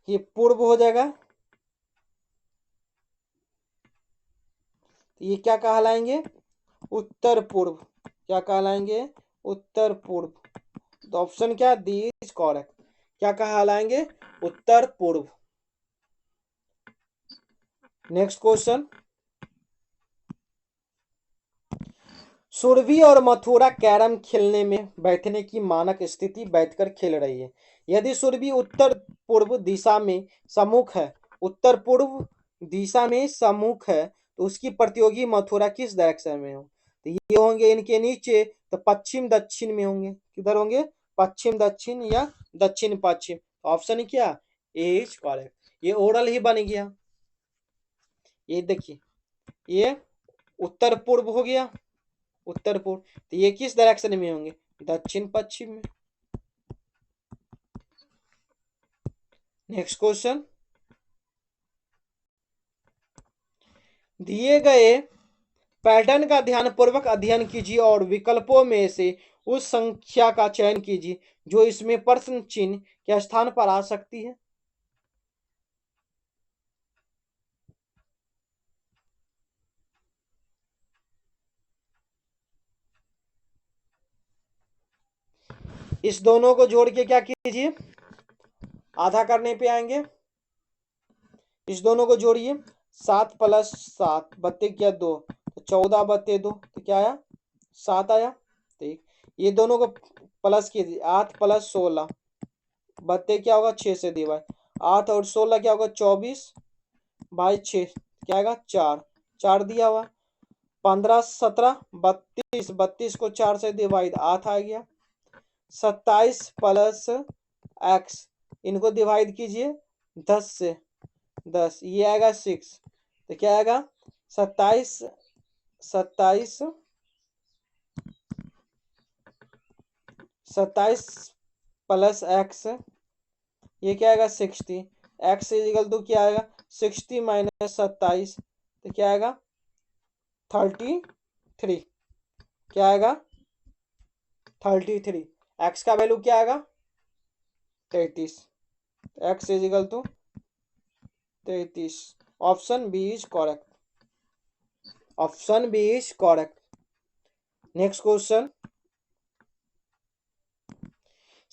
ये पूर्व हो जाएगा। तो ये क्या कहलाएंगे? उत्तर पूर्व। क्या कहलाएंगे? उत्तर पूर्व। तो ऑप्शन क्या? D is correct. क्या कहलाएंगे? उत्तर पूर्व। Next question. सुरभि और मथुरा कैरम खेलने में बैठने की मानक स्थिति बैठकर खेल रही है। यदि सुरभि उत्तर पूर्व दिशा में सम्मुख है, उत्तर पूर्व दिशा में सम्मुख है, तो उसकी प्रतियोगी मथुरा किस डायरेक्शन में हो? तो ये होंगे इनके नीचे, तो पश्चिम दक्षिण में होंगे। किधर होंगे? पश्चिम दक्षिण या दक्षिण पश्चिम। ऑप्शन क्या? A is correct. ये ओरल ही बन गया। ये देखिए, ये उत्तर पूर्व हो गया। उत्तर पूर्व, तो ये किस डायरेक्शन में होंगे? दक्षिण पश्चिम में। Next question. दिए गए पैटर्न का ध्यानपूर्वक अध्ययन कीजिए और विकल्पों में से उस संख्या का चयन कीजिए जो इसमें प्रश्न चिन्ह के स्थान पर आ सकती है। इस दोनों को जोड़ के क्या कीजिए? आधा करने पे आएंगे। इस दोनों को जोड़िए। 7 + 7 बत्ते क्या 2, तो 14/2, तो क्या आया? 7 आया। ठीक, ये दोनों को प्लस कीजिए। 8 + 16 बत्ते क्या होगा? 6 से डिवाइड। 8 और 16 क्या होगा? 24/6, क्या आएगा? 4। 4 दिया हुआ। 15 17 32, 32 को 4 से डिवाइड, 8 आ गया। 27 + x, इनको डिवाइड कीजिए 10 से। 10 ये आएगा 6, तो क्या आएगा? 27 27 27 + x, ये क्या आएगा? 60। x इजिकल टू क्या आएगा? 60 - 27, तो क्या आएगा? 33। क्या आएगा? 33। x का वैल्यू क्या आएगा? 33। x is equal to 33। Option B is correct. Option B is correct. Next question,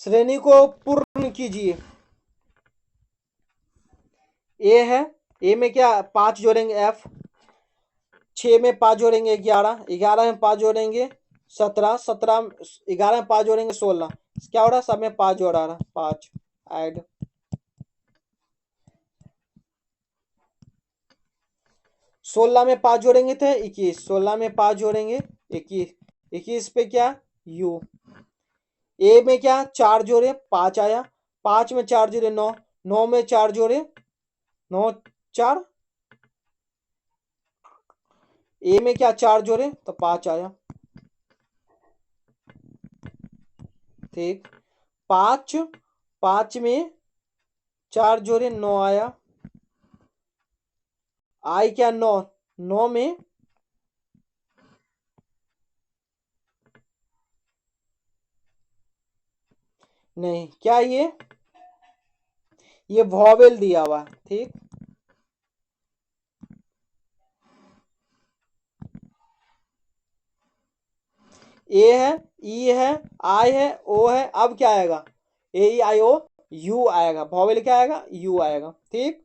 श्रेणी को पूर्ण कीजिए। ए है, ए में क्या 5 जोड़ेंगे एफ, 6 में 5 जोड़ेंगे 11, 11 में 5 जोड़ेंगे 17, 17 11 में 5 जोड़ेंगे 16, क्या हो रहा है सब में 5 जोड़ा रहा 5 ऐड। 16 में 5 जोड़ेंगे थे 21, 16 में 5 जोड़ेंगे 21, 21 पे क्या यू। ए में क्या 4 जोड़े 5 आया, 5 में 4 जोड़े 9, 9 में 4 जोड़े 9 4, ए में क्या 4 जोड़े तो 5 आया। ठीक, 5 5 में 4 जोड़े 9 आया, आई क्या 9, 9 में नहीं क्या ये वॉवेल दिया हुआ। ठीक, ए है, ई है, आई है, ओ है, अब क्या आएगा ए ई आई ओ यू आएगा, वॉवेल क्या आएगा यू आएगा। ठीक,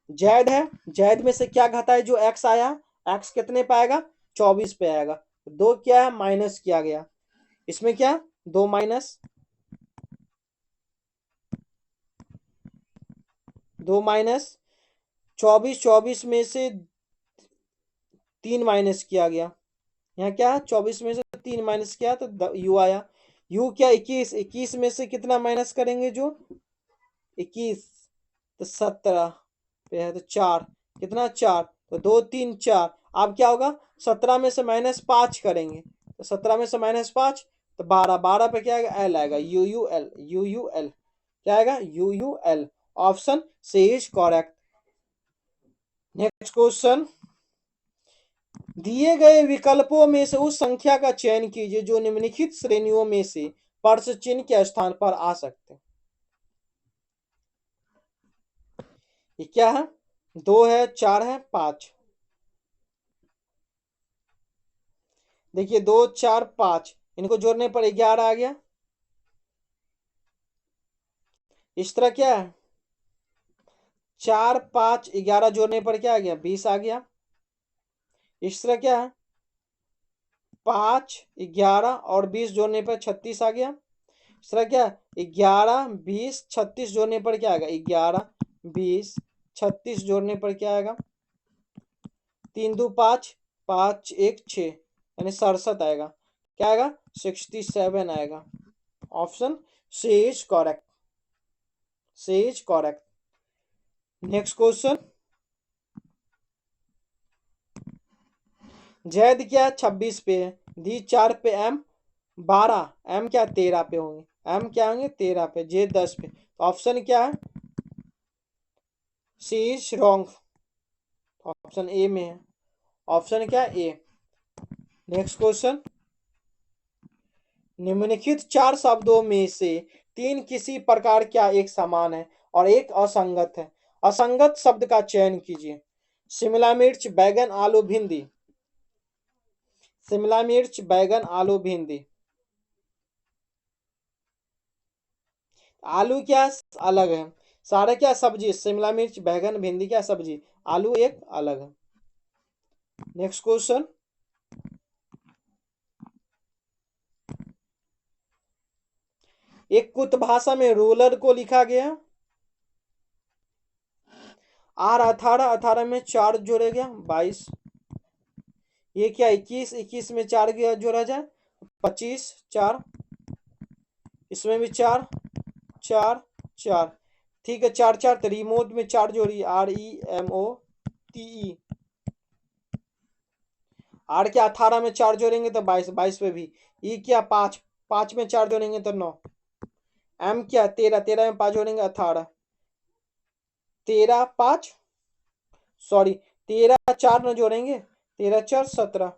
जेड है, जेड में से क्या घटा है जो एक्स आया, एक्स कितने पे आएगा 24 पे आएगा, दो क्या है माइनस किया गया, इसमें क्या 2 माइनस 2 माइनस 24, 24 में से 3 माइनस किया गया, यहाँ क्या 24 में से 3 माइनस किया तो यू आया। यू क्या 21, 21 में से कितना माइनस करेंगे जो 21 तो 17 पे है तो 4, कितना 4 तो 2 3 4, अब क्या होगा 17 में से माइनस 5 करेंगे तो 17 में से माइनस 5 तो 12, 12 पे क्या आएगा एल आएगा, U U L, U U L क्या आएगा U U L. Option C is correct. Next question, दिए गए विकल्पों में से उस संख्या का चयन कीजिए जो निम्नलिखित श्रेणियों में से पर्स चिन्ह के स्थान पर आ सकते हैं। ये क्या है 2 है 4 है 5, देखिए 2 4 5 इनको जोड़ने पर 11 आ गया, इस तरह क्या है 4 5 11 जोड़ने पर क्या आ गया 20 आ गया, इस तरह क्या है 5 11 और 20 जोड़ने पर 36 आ गया, इस तरह क्या 11 20 36 जोड़ने पर क्या आएगा 11 20 36 जोड़ने पर क्या आएगा 3 2 5 5 1 6 यानी 67 आएगा, क्या आएगा 67 आएगा। Option C is correct, C is correct. Next question, जैद क्या 26 पे है, दी 4 पे एम 12, एम क्या 13 पे होंगे, एम क्या होंगे 13 पे, जे 10 पे, तो ऑप्शन क्या है C is wrong, option A में है, ऑप्शन क्या ए। नेक्स्ट क्वेश्चन, निम्नलिखित 4 शब्दों में से 3 किसी प्रकार क्या एक समान है और एक असंगत है, असंगत शब्द का चयन कीजिए। शिमला मिर्च बैगन आलू भिंडी, शिमला मिर्च बैगन आलू भिंडी, आलू क्या अलग है, सारे क्या सब्जी, शिमला मिर्च बैगन भिंडी क्या सब्जी, आलू एक अलग है। नेक्स्ट क्वेश्चन, एक कुत भाषा में रोलर को लिखा गया आर 18, 18 में 4 जोड़े गया 22, ये क्या 21, 21 में 4 गया जोड़ा जाए 25 4, इसमें भी 4 4 4, ठीक है 4 4 तो रिमोट में 4 जोड़ी R E M O T E, R क्या 18 में 4 जोड़ेंगे तो 22, 22 पे भी ई क्या 5, 5 में 4 जोड़ेंगे तो 9, एम क्या 13, 13 में 5 जोड़ेंगे 18, 13 5 सॉरी 13 4 न जोड़ेंगे 13 4 17,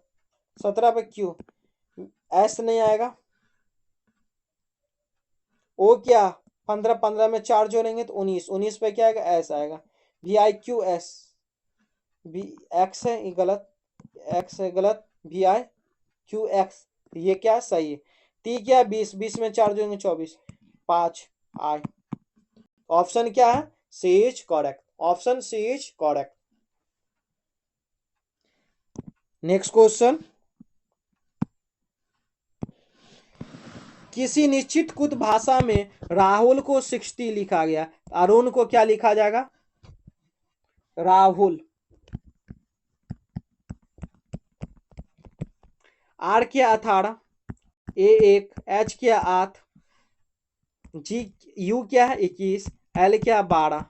17 पे क्यू एस नहीं आएगा, ओ क्या 15 15 में 4 जोड़ेंगे तो 19, 19 पे क्या आएगा, एस आएगा। V I Q S, V X है ये गलत, एक्स है गलत, वी आई क्यू एक्स, ये क्या सही है। टी क्या है 20, 20 में 4 जोड़ेंगे 24, 5 आई। ऑप्शन क्या है, C is correct, option C is correct. Next question, किसी निश्चित कुछ भाषा में राहुल को 60 लिखा गया, अरुण को क्या लिखा जाएगा, राहुल। आर क्या 18, ए 1, एच क्या 8, जी यू क्या है 21, एल क्या 12,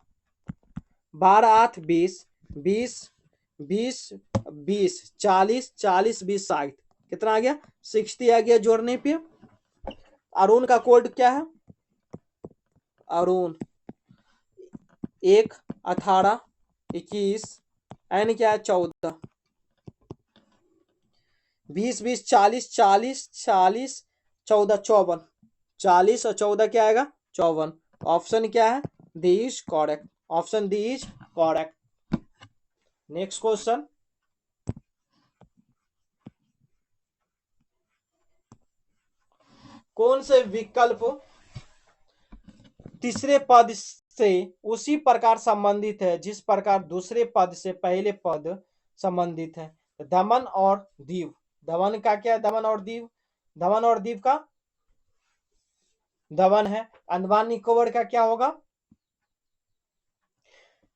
12 8 20, 20 20 20 40 40 20 60, कितना आ गया 60 आ गया जोड़ने पे। अरुण का कोड क्या है, अरुण 1 18 21, एन क्या है 14, 20 20 40 40 40 14 54, 40 और 14 क्या आएगा 54। ऑप्शन क्या है, D is correct, option D is correct. Next question, कौन से विकल्प तीसरे पद से उसी प्रकार संबंधित है जिस प्रकार दूसरे पद से पहले पद संबंधित है। दमन और दीव, दमन का क्या, दमन और दीव, दमन और दीव का दमन है। अंडमान निकोबार का क्या होगा,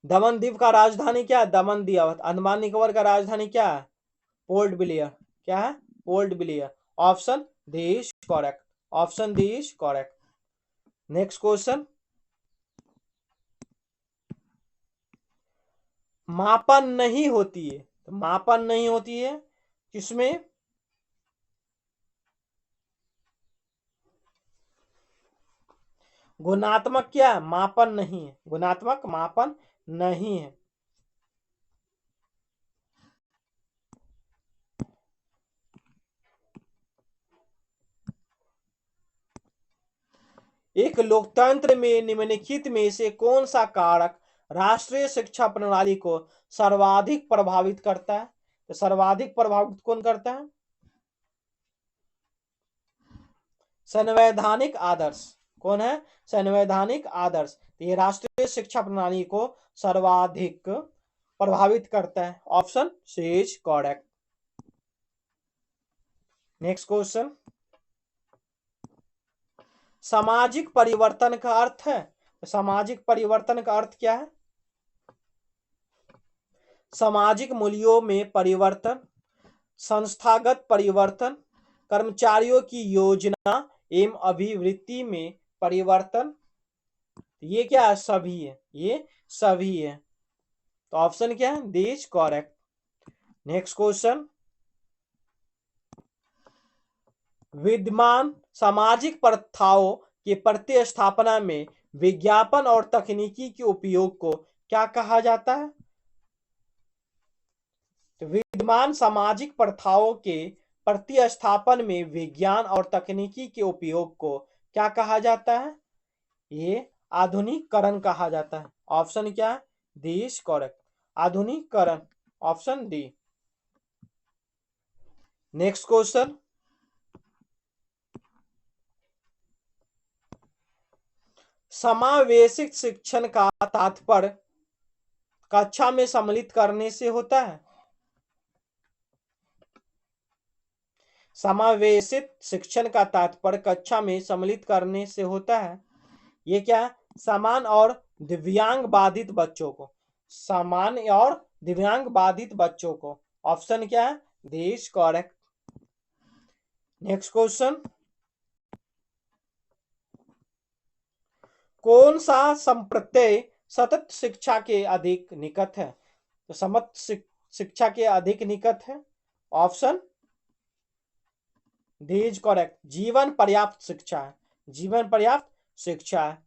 दमन द्वीप का राजधानी क्या है, दमन दिया। अंडमान निकोबार का राजधानी क्या है, पोर्ट ब्लेयर, क्या है port Blair. Option D is correct, option D is correct. Next question, मापन नहीं होती है, तो मापन नहीं होती है किसमें, गुणात्मक क्या है, मापन नहीं है, गुणात्मक मापन नहीं है। एक लोकतंत्र में निम्नलिखित में से कौन सा कारक राष्ट्रीय शिक्षा प्रणाली को सर्वाधिक प्रभावित करता है, तो सर्वाधिक प्रभावित कौन करता है, संवैधानिक आदर्श। कौन है, संवैधानिक आदर्श। तो ये राष्ट्रीय शिक्षा प्रणाली को सर्वाधिक प्रभावित करता है, option C is correct. Next question, सामाजिक परिवर्तन का अर्थ है, सामाजिक परिवर्तन का अर्थ क्या है, सामाजिक मूल्यों में परिवर्तन, संस्थागत परिवर्तन, कर्मचारियों की योजना एवं अभिवृत्ति में परिवर्तन। ये क्या है, सभी है, ये सभी है। तो ऑप्शन क्या है, D is correct. Next question, विद्यमान सामाजिक प्रथाओं के प्रतिस्थापना में विज्ञापन और तकनीकी के उपयोग को क्या कहा जाता है, तो विद्यमान सामाजिक प्रथाओं के प्रतिस्थापन में विज्ञान और तकनीकी के उपयोग को क्या कहा जाता है, ये आधुनिकीकरण कहा जाता है। ऑप्शन क्या है, डी इज करेक्ट, आधुनिकीकरण, ऑप्शन डी। नेक्स्ट क्वेश्चन, समावेशित शिक्षण का तात्पर्य कक्षा में सम्मिलित करने से होता है, समावेशित शिक्षण का तात्पर्य कक्षा में सम्मिलित करने से होता है। ये क्या है, समान और दिव्यांग बाधित बच्चों को, समान और दिव्यांग बाधित बच्चों को। ऑप्शन क्या है, D is correct. Next question, कौन सा संप्रत्यय सतत शिक्षा के अधिक निकट है, तो समत शिक्षा के अधिक निकट है। ऑप्शन डी इज करेक्ट, जीवन पर्याप्त शिक्षा है, जीवन पर्याप्त शिक्षा है।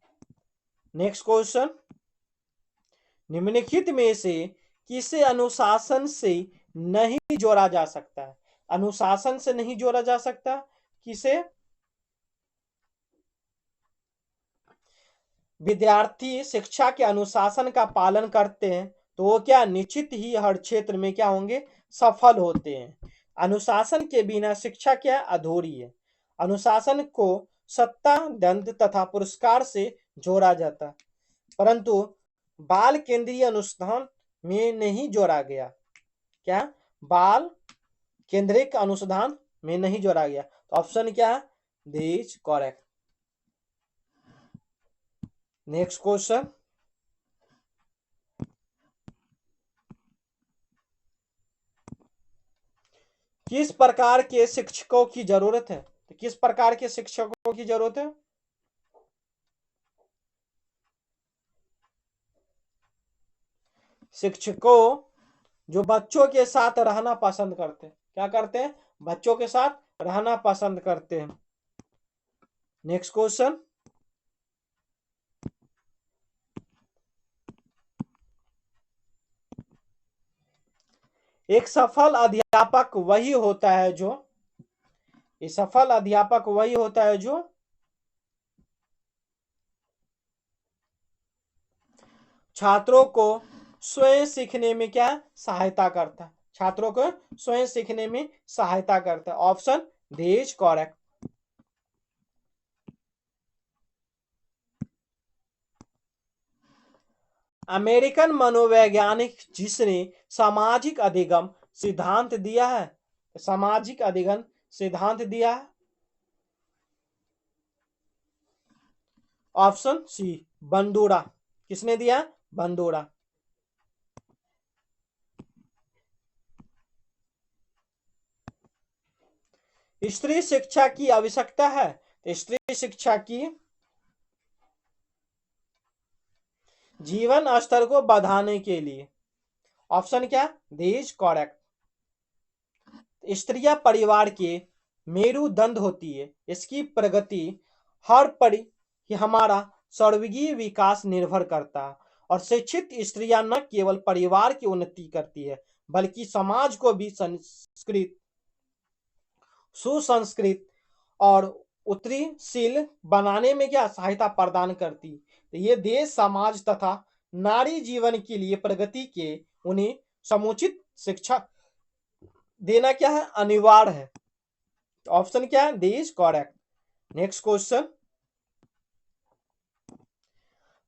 नेक्स्ट क्वेश्चन, निम्नलिखित में से किसे अनुशासन से नहीं जोड़ा जा सकता है, अनुशासन से नहीं जोड़ा जा सकता, किसे, विद्यार्थी शिक्षा के अनुशासन का पालन करते हैं तो वो क्या निश्चित ही हर क्षेत्र में क्या होंगे, सफल होते हैं। अनुशासन के बिना शिक्षा क्या अधूरी है। अनुशासन को सत्ता, दंड तथा पुरस्कार से जोड़ा जाता, परंतु बाल केंद्रीय अनुसंधान में नहीं जोड़ा गया। क्या? बाल केंद्रित अनुसंधान में नहीं जोड़ा गया। तो ऑप्शन क्या है? This correct. नेक्स्ट क्वेश्चन, किस प्रकार के शिक्षकों की जरूरत है? तो किस प्रकार के शिक्षकों की जरूरत है? शिक्षकों जो बच्चों के साथ रहना पसंद करते हैं। क्या करते हैं? बच्चों के साथ रहना पसंद करते हैं। नेक्स्ट क्वेश्चन, एक सफल अध्यापक वही होता है जो, एक सफल अध्यापक वही होता है जो छात्रों को स्वयं सीखने में क्या सहायता करता है। छात्रों को स्वयं सीखने में सहायता करता है। Option D is correct. American मनोवैज्ञानिक जिसने सामाजिक अधिगम सिद्धांत दिया है, सामाजिक अधिगम सिद्धांत दिया है। Option C Bandura. किसने दिया? बंडूरा। स्त्री शिक्षा की आवश्यकता है। तो स्त्री शिक्षा की जीवन स्तर को बढ़ाने के लिए। ऑप्शन क्या? This correct. स्त्रियां परिवार के मेरुदंड होती है। इसकी प्रगति हर परि हमारा सर्वगीय विकास निर्भर करता है। और शिक्षित स्त्रियां न केवल परिवार की उन्नति करती है बल्कि समाज को भी संस्कृत, सुसंस्कृत और उत्तरीशील बनाने में क्या सहायता प्रदान करती। तो ये देश, समाज तथा नारी जीवन के लिए प्रगति के उन्हें समुचित शिक्षा देना क्या है? अनिवार्य है। ऑप्शन क्या है? D is correct. Next question,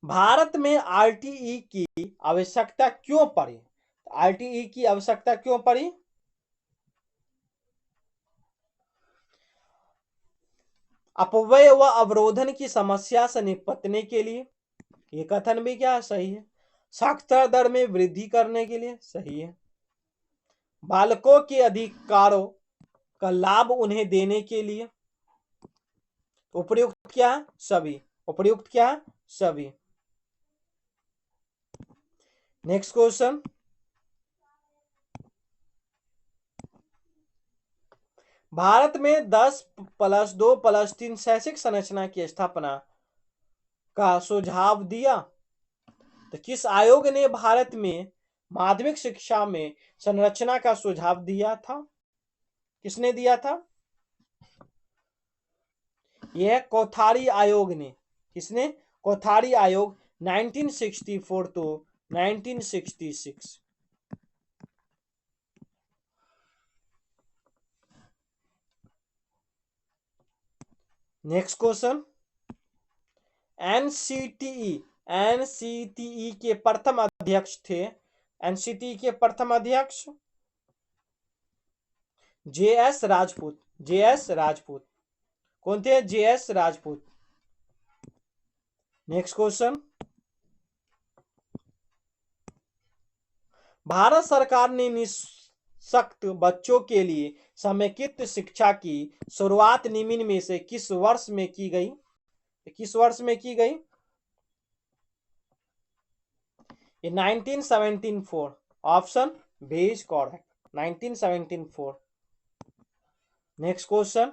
Bharat में आरटीई की आवश्यकता क्यों पड़ी? आरटीई की आवश्यकता क्यों पड़ी? अपव्यय व अवरोधन की समस्या से निपटने के लिए। ये कथन भी क्या सही है। साक्षरता दर में वृद्धि करने के लिए। सही है। बालकों के अधिकारों का लाभ उन्हें देने के लिए। उपयुक्त क्या? सभी। उपयुक्त क्या? सभी। नेक्स्ट क्वेश्चन, भारत में 10+2+3 शैक्षिक संरचना की स्थापना का सुझाव दिया। तो किस आयोग ने भारत में माध्यमिक शिक्षा में संरचना का सुझाव दिया था? किसने दिया था? यह कोठारी आयोग ने। किसने? कोठारी आयोग 1964 to 1966। Next question, NCTE, NCTE के प्रथम अध्यक्ष थे। एनसीटीई के प्रथम अध्यक्ष जेएस राजपूत। जेएस राजपूत। कौन थे? JS Rajput. Next question, Bharat सरकार ने निःशक्त बच्चों के लिए समेकित शिक्षा की शुरुआत निम्न में से किस वर्ष में की गई? किस वर्ष में की गई? 1974। Option B is correct. 1974। Next question,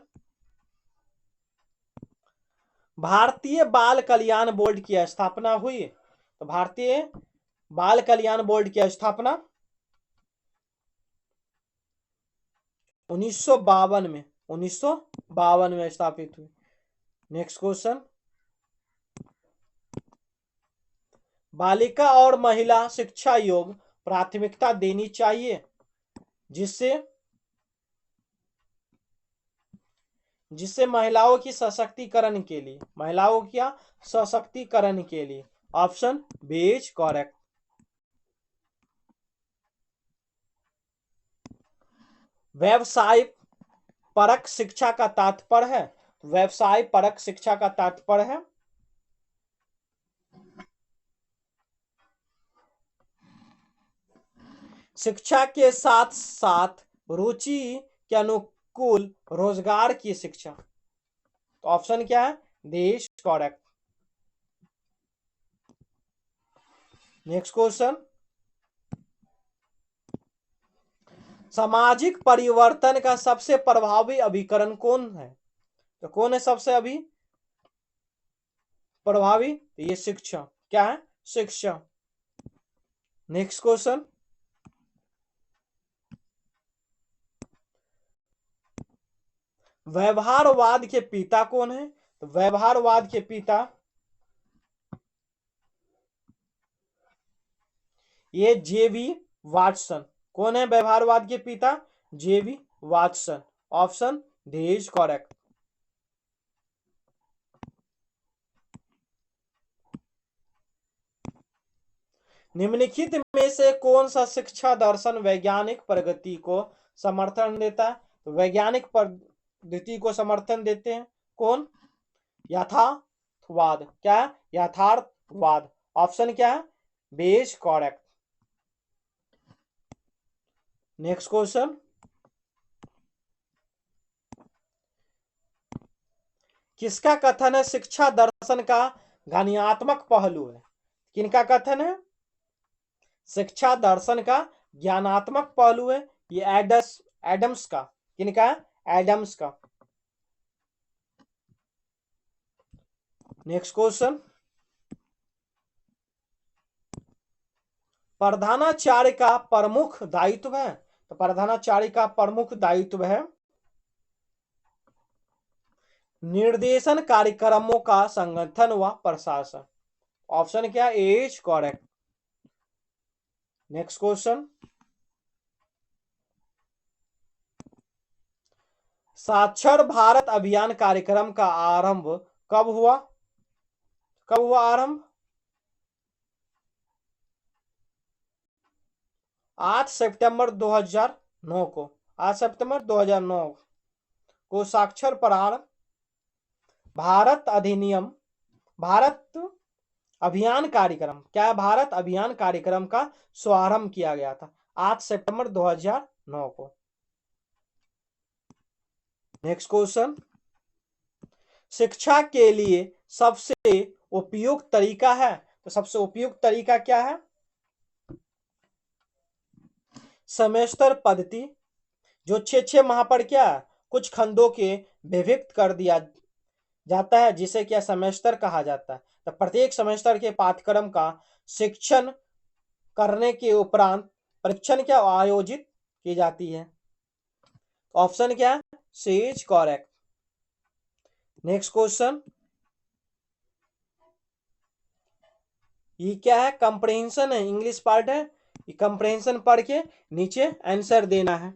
भारतीय बाल कल्याण बोर्ड की स्थापना हुई। तो भारतीय बाल कल्याण बोर्ड की स्थापना 1952 में, 1952 में स्थापित हुई। नेक्स्ट क्वेश्चन, बालिका और महिला शिक्षा योग प्राथमिकता देनी चाहिए, जिससे जिससे महिलाओं की सशक्तिकरण के लिए, महिलाओं का सशक्तिकरण के लिए। Option B is correct. व्यवसाय परक शिक्षा का तात्पर्य है, व्यवसाय परक शिक्षा का तात्पर्य है शिक्षा के साथ साथ रुचि के अनुकूल रोजगार की शिक्षा। तो ऑप्शन क्या है? देश करेक्ट। नेक्स्ट क्वेश्चन, सामाजिक परिवर्तन का सबसे प्रभावी अभिकरण कौन है? तो कौन है सबसे अभी प्रभावी? तो ये शिक्षा। क्या है? शिक्षा। नेक्स्ट क्वेश्चन, व्यवहारवाद के पिता कौन है? तो व्यवहारवाद के पिता ये जेवी वाटसन। कौन है व्यवहारवाद के पिता? जेवी Watson. Option D is correct. निम्नलिखित में से कौन सा शिक्षा दर्शन वैज्ञानिक प्रगति को समर्थन देता है? तो वैज्ञानिक पद्धति को समर्थन देते हैं कौन? यथार्थवाद। क्या है? यथार्थवाद। ऑप्शन क्या है? B is correct. Next question, किसका कथन है शिक्षा दर्शन का ज्ञानात्मक पहलू है? किनका कथन है? शिक्षा दर्शन का ज्ञानात्मक पहलू है। ये एडम्स का। किनका? एडम्स का। नेक्स्ट क्वेश्चन, प्रधानाचार्य का प्रमुख दायित्व है? तो प्रधानाचार्य का प्रमुख दायित्व है निर्देशन कार्यक्रमों का संगठन व प्रशासन। ऑप्शन क्या? A is correct. Next question, साक्षर भारत अभियान कार्यक्रम का आरंभ कब हुआ? कब हुआ आरंभ? 8 सितंबर 2009 को। 8 सितंबर 2009 को साक्षर प्रारंभ भारत अधिनियम, भारत अभियान कार्यक्रम। क्या है? भारत अभियान कार्यक्रम का शुभारंभ किया गया था 8 सितंबर 2009 को। नेक्स्ट क्वेश्चन, शिक्षा के लिए सबसे उपयुक्त तरीका है? तो सबसे उपयुक्त तरीका क्या है? सेमेस्टर पद्धति, जो 6 माह पर क्या कुछ खंडों के विभक्त कर दिया जाता है, जिसे क्या सेमेस्टर कहा जाता है। तो प्रत्येक सेमेस्टर के पाठ्यक्रम का शिक्षण करने के उपरांत परीक्षण क्या आयोजित की जाती है। ऑप्शन क्या? C is correct. Next question, ये क्या है? कंप्रहेंशन है, इंग्लिश पार्ट है। ये कंप्रहेंशन पढ़ के नीचे आंसर देना है।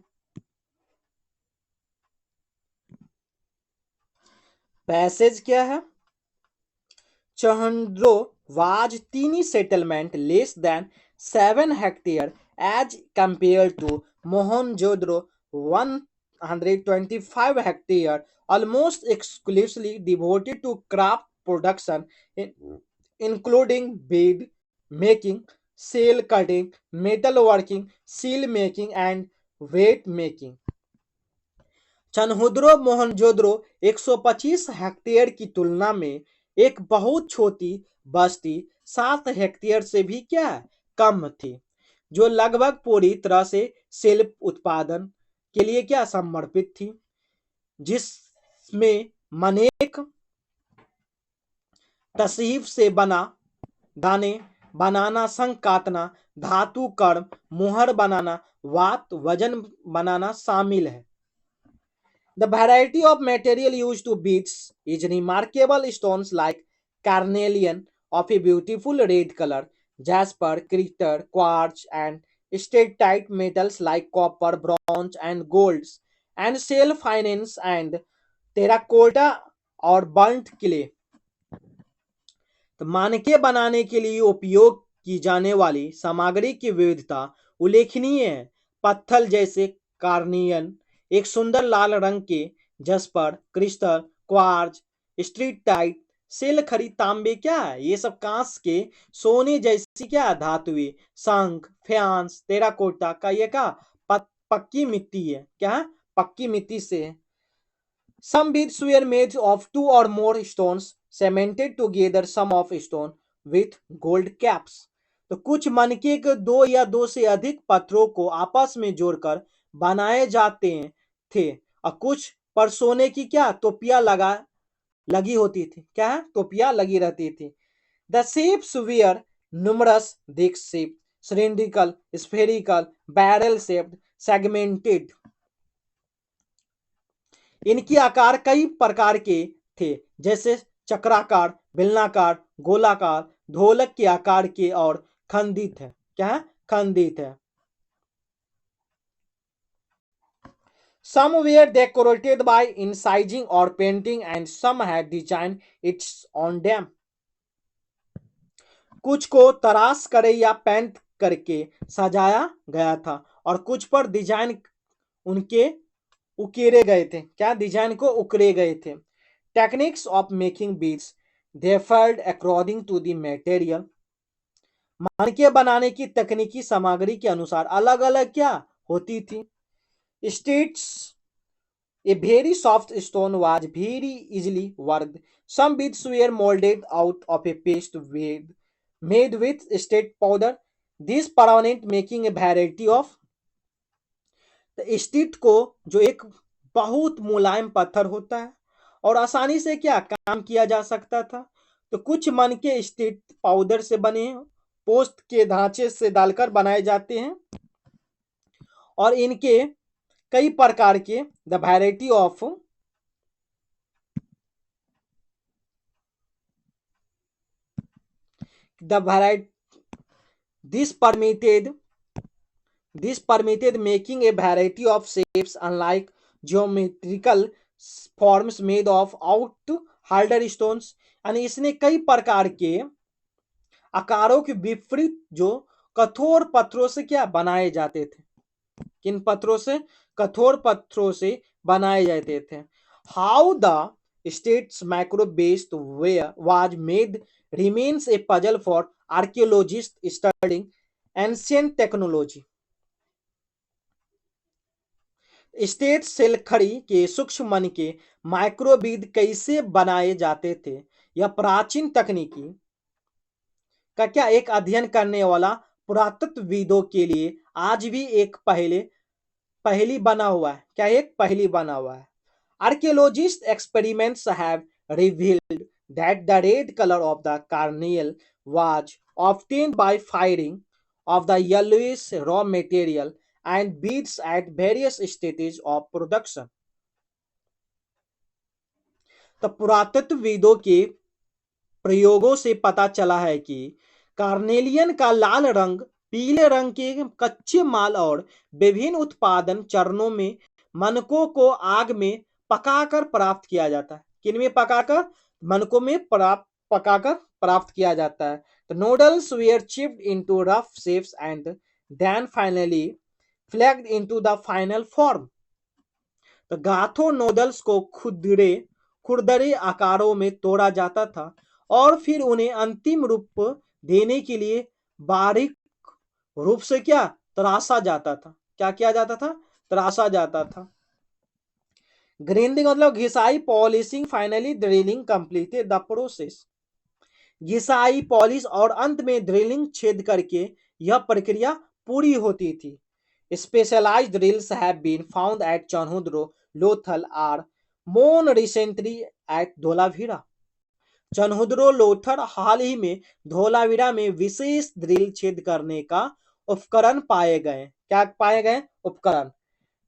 पैसेज क्या है? चहंद्रो was teeny settlement less than 7 hectare as compared to Mohenjo-daro 125 hectare, almost exclusively devoted to craft production, including bead making, sail cutting, metal working, seal making, and weight making. Chanhudaro Mohenjodaro 125 hectare की तुलना में एक बहुत छोटी बस्ती 7 hectare से भी क्या कम थी, जो लगभग पूरी तरह से शिल्प उत्पादन के लिए क्या समर्पित थी, जिसमें मनेक तसीफ से बना दाने बनाना, संग काटना, धातु कर्म, मुहर बनाना, वात वजन बनाना शामिल है। The variety of material used to beads is remarkable. Stones like carnelian of a beautiful red color, jasper, crystal, quartz, and state-type metals like copper, bronze, and golds, and shell finance and terracotta और burnt clay। तो मानके बनाने के लिए उपयोग की जाने वाली सामग्री की विविधता उल्लेखनीय है। पत्थर जैसे कार्नियन, एक सुंदर लाल रंग के jasper, crystal, quartz, steatite, सेल खरी, तांबे क्या है ये सब कांस के, सोने जैसी क्या धातुएं, शंख, फ्यांस, टेराकोटा का ये क्या पक्की मिट्टी है, क्या है पक्की मिट्टी से है। Some beads were made of two or more stones cemented together, some of stone with gold caps। तो कुछ मनके के दो या दो से अधिक पत्थरों को आपस में जोड़कर बनाए जाते थे, और कुछ पर सोने की क्या टोपियां लगी होती थी, क्या है टोपियां लगी रहती थी। The shapes were numerous, disc shape, cylindrical, spherical, barrel shaped, segmented। इनके आकार कई प्रकार के थे, जैसे चक्राकार, बेलनाकार, गोलाकार, ढोलक के आकार के और खंडित है, क्या है खंडित है। Some were decorated by incising or painting and some had design its on them। कुछ को तराश करे या पेंट करके सजाया गया था और कुछ पर डिजाइन उनके उकेरे गए थे, क्या डिजाइन को उकरे गए थे। Techniques of making beads differed according to the material. मानके बनाने की तकनीकी सामग्री के अनुसार अलग अलग क्या होती थी। States a very soft stone was very easily worked. Some beads were moulded out of a paste made with state powder, this permanent making a variety of. स्टीट को जो एक बहुत मुलायम पत्थर होता है और आसानी से क्या काम किया जा सकता था। तो कुछ मनके स्टीट पाउडर से बने हैं, पोस्ट के ढांचे से डालकर बनाए जाते हैं और इनके कई प्रकार के the variety of the variety This permitted making a variety of shapes, unlike geometrical forms made of out harder stones। यानी इसने कई प्रकार के आकारों के विपरीत जो कठोर पत्थरों से क्या बनाए जाते थे, किन पत्थरों से कठोर पत्थरों से बनाए जाते थे। हाउ द स्टेट्स माइक्रो बेस्ड was made remains a puzzle for archaeologists studying ancient technology। Steatite सेल खड़ी के सूक्ष्म मन के माइक्रोबीड कैसे बनाए जाते थे, यह प्राचीन तकनीकी का क्या एक अध्ययन करने वाला पुरातत्वविदों के लिए आज भी एक पहेली बना हुआ है, क्या एक पहेली बना हुआ है। Archaeologist experiments have revealed that the red colour of the corneal was obtained by firing of the yellowish raw material and beads at various stages of production। तो पुरातत्वविदों के प्रयोगों से पता चला है कि कार्नेलियन का लाल रंग पीले रंग के कच्चे माल और विभिन्न उत्पादन चरणों में मनकों को आग में पकाकर प्राप्त किया जाता है। किन में पकाकर, मनकों में पकाकर प्राप्त किया जाता है। तो nodules were chipped into rough shapes and then finally flaked into the final form. तो गाथो नूडल्स को खुरदरे आकारों में तोड़ा जाता था और फिर उन्हें अंतिम रूप देने के लिए बारीक रूप से क्या तराशा जाता था, क्या किया जाता था, तराशा जाता था। ग्राइंडिंग मतलब घिसाई, polishing, finally drilling completed the process. घिसाई, पॉलिश और अंत में ड्रिलिंग छेद करके यह प्रक्रिया पूरी होती थी। Specialised drills have been found at Chanhudaro, Lothal और more recently at Dholavira. Chanhudaro, Lothal हाल ही में धोलावीरा में विशेष ड्रिल छेद करने का उपकरण पाए गए, क्या पाए गए उपकरण।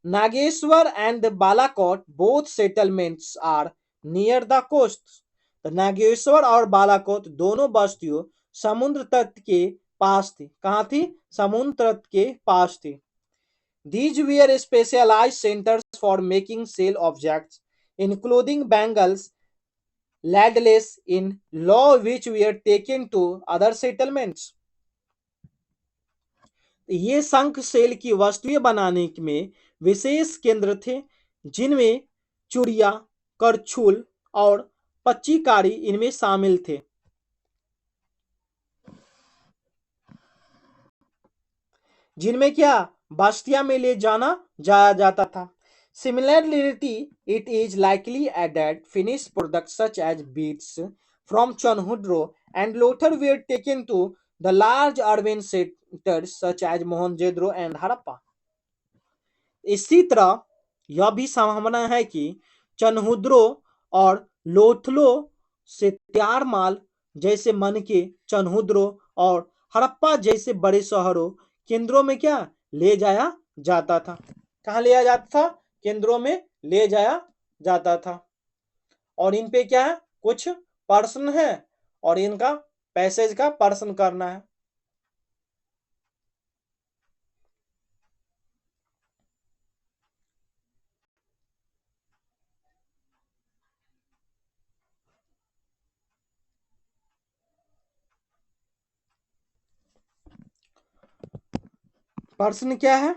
Nageshwar and Balakot both settlements are near the coast. Nageshwar और बालाकोट दोनों बस्तियों समुद्र तट के पास थी। कहाँ थी? समुद्र तट के पास थी। These were specialized centers for making shell objects, including bangles, ladles in law which were taken to other settlements. ये शंख सेल की वस्तुएं बनाने में विशेष केंद्र थे, जिनमें चूड़िया, करछुल और पच्चीकारी इनमें शामिल थे। जिनमें क्या? बस्तियां में ले जाया जाता था। Similarly, it is likely that finished products such as beads from Chanhudro and Lothar were taken to the large urban centers such as Mohenjo-daro and Harappa. इसी तरह यह भी संभावना है कि चन्हुद्रो और लोथलो से तैयार माल जैसे मनके, चन्हुद्रो और हड़प्पा जैसे बड़े शहरों केंद्रों में क्या ले जाया जाता था। कहाँ ले जाया जाता था? केंद्रों में ले जाया जाता था। और इन पे क्या है? कुछ प्रश्न है और इनका पैसेज का प्रश्न करना है। प्रश्न क्या है?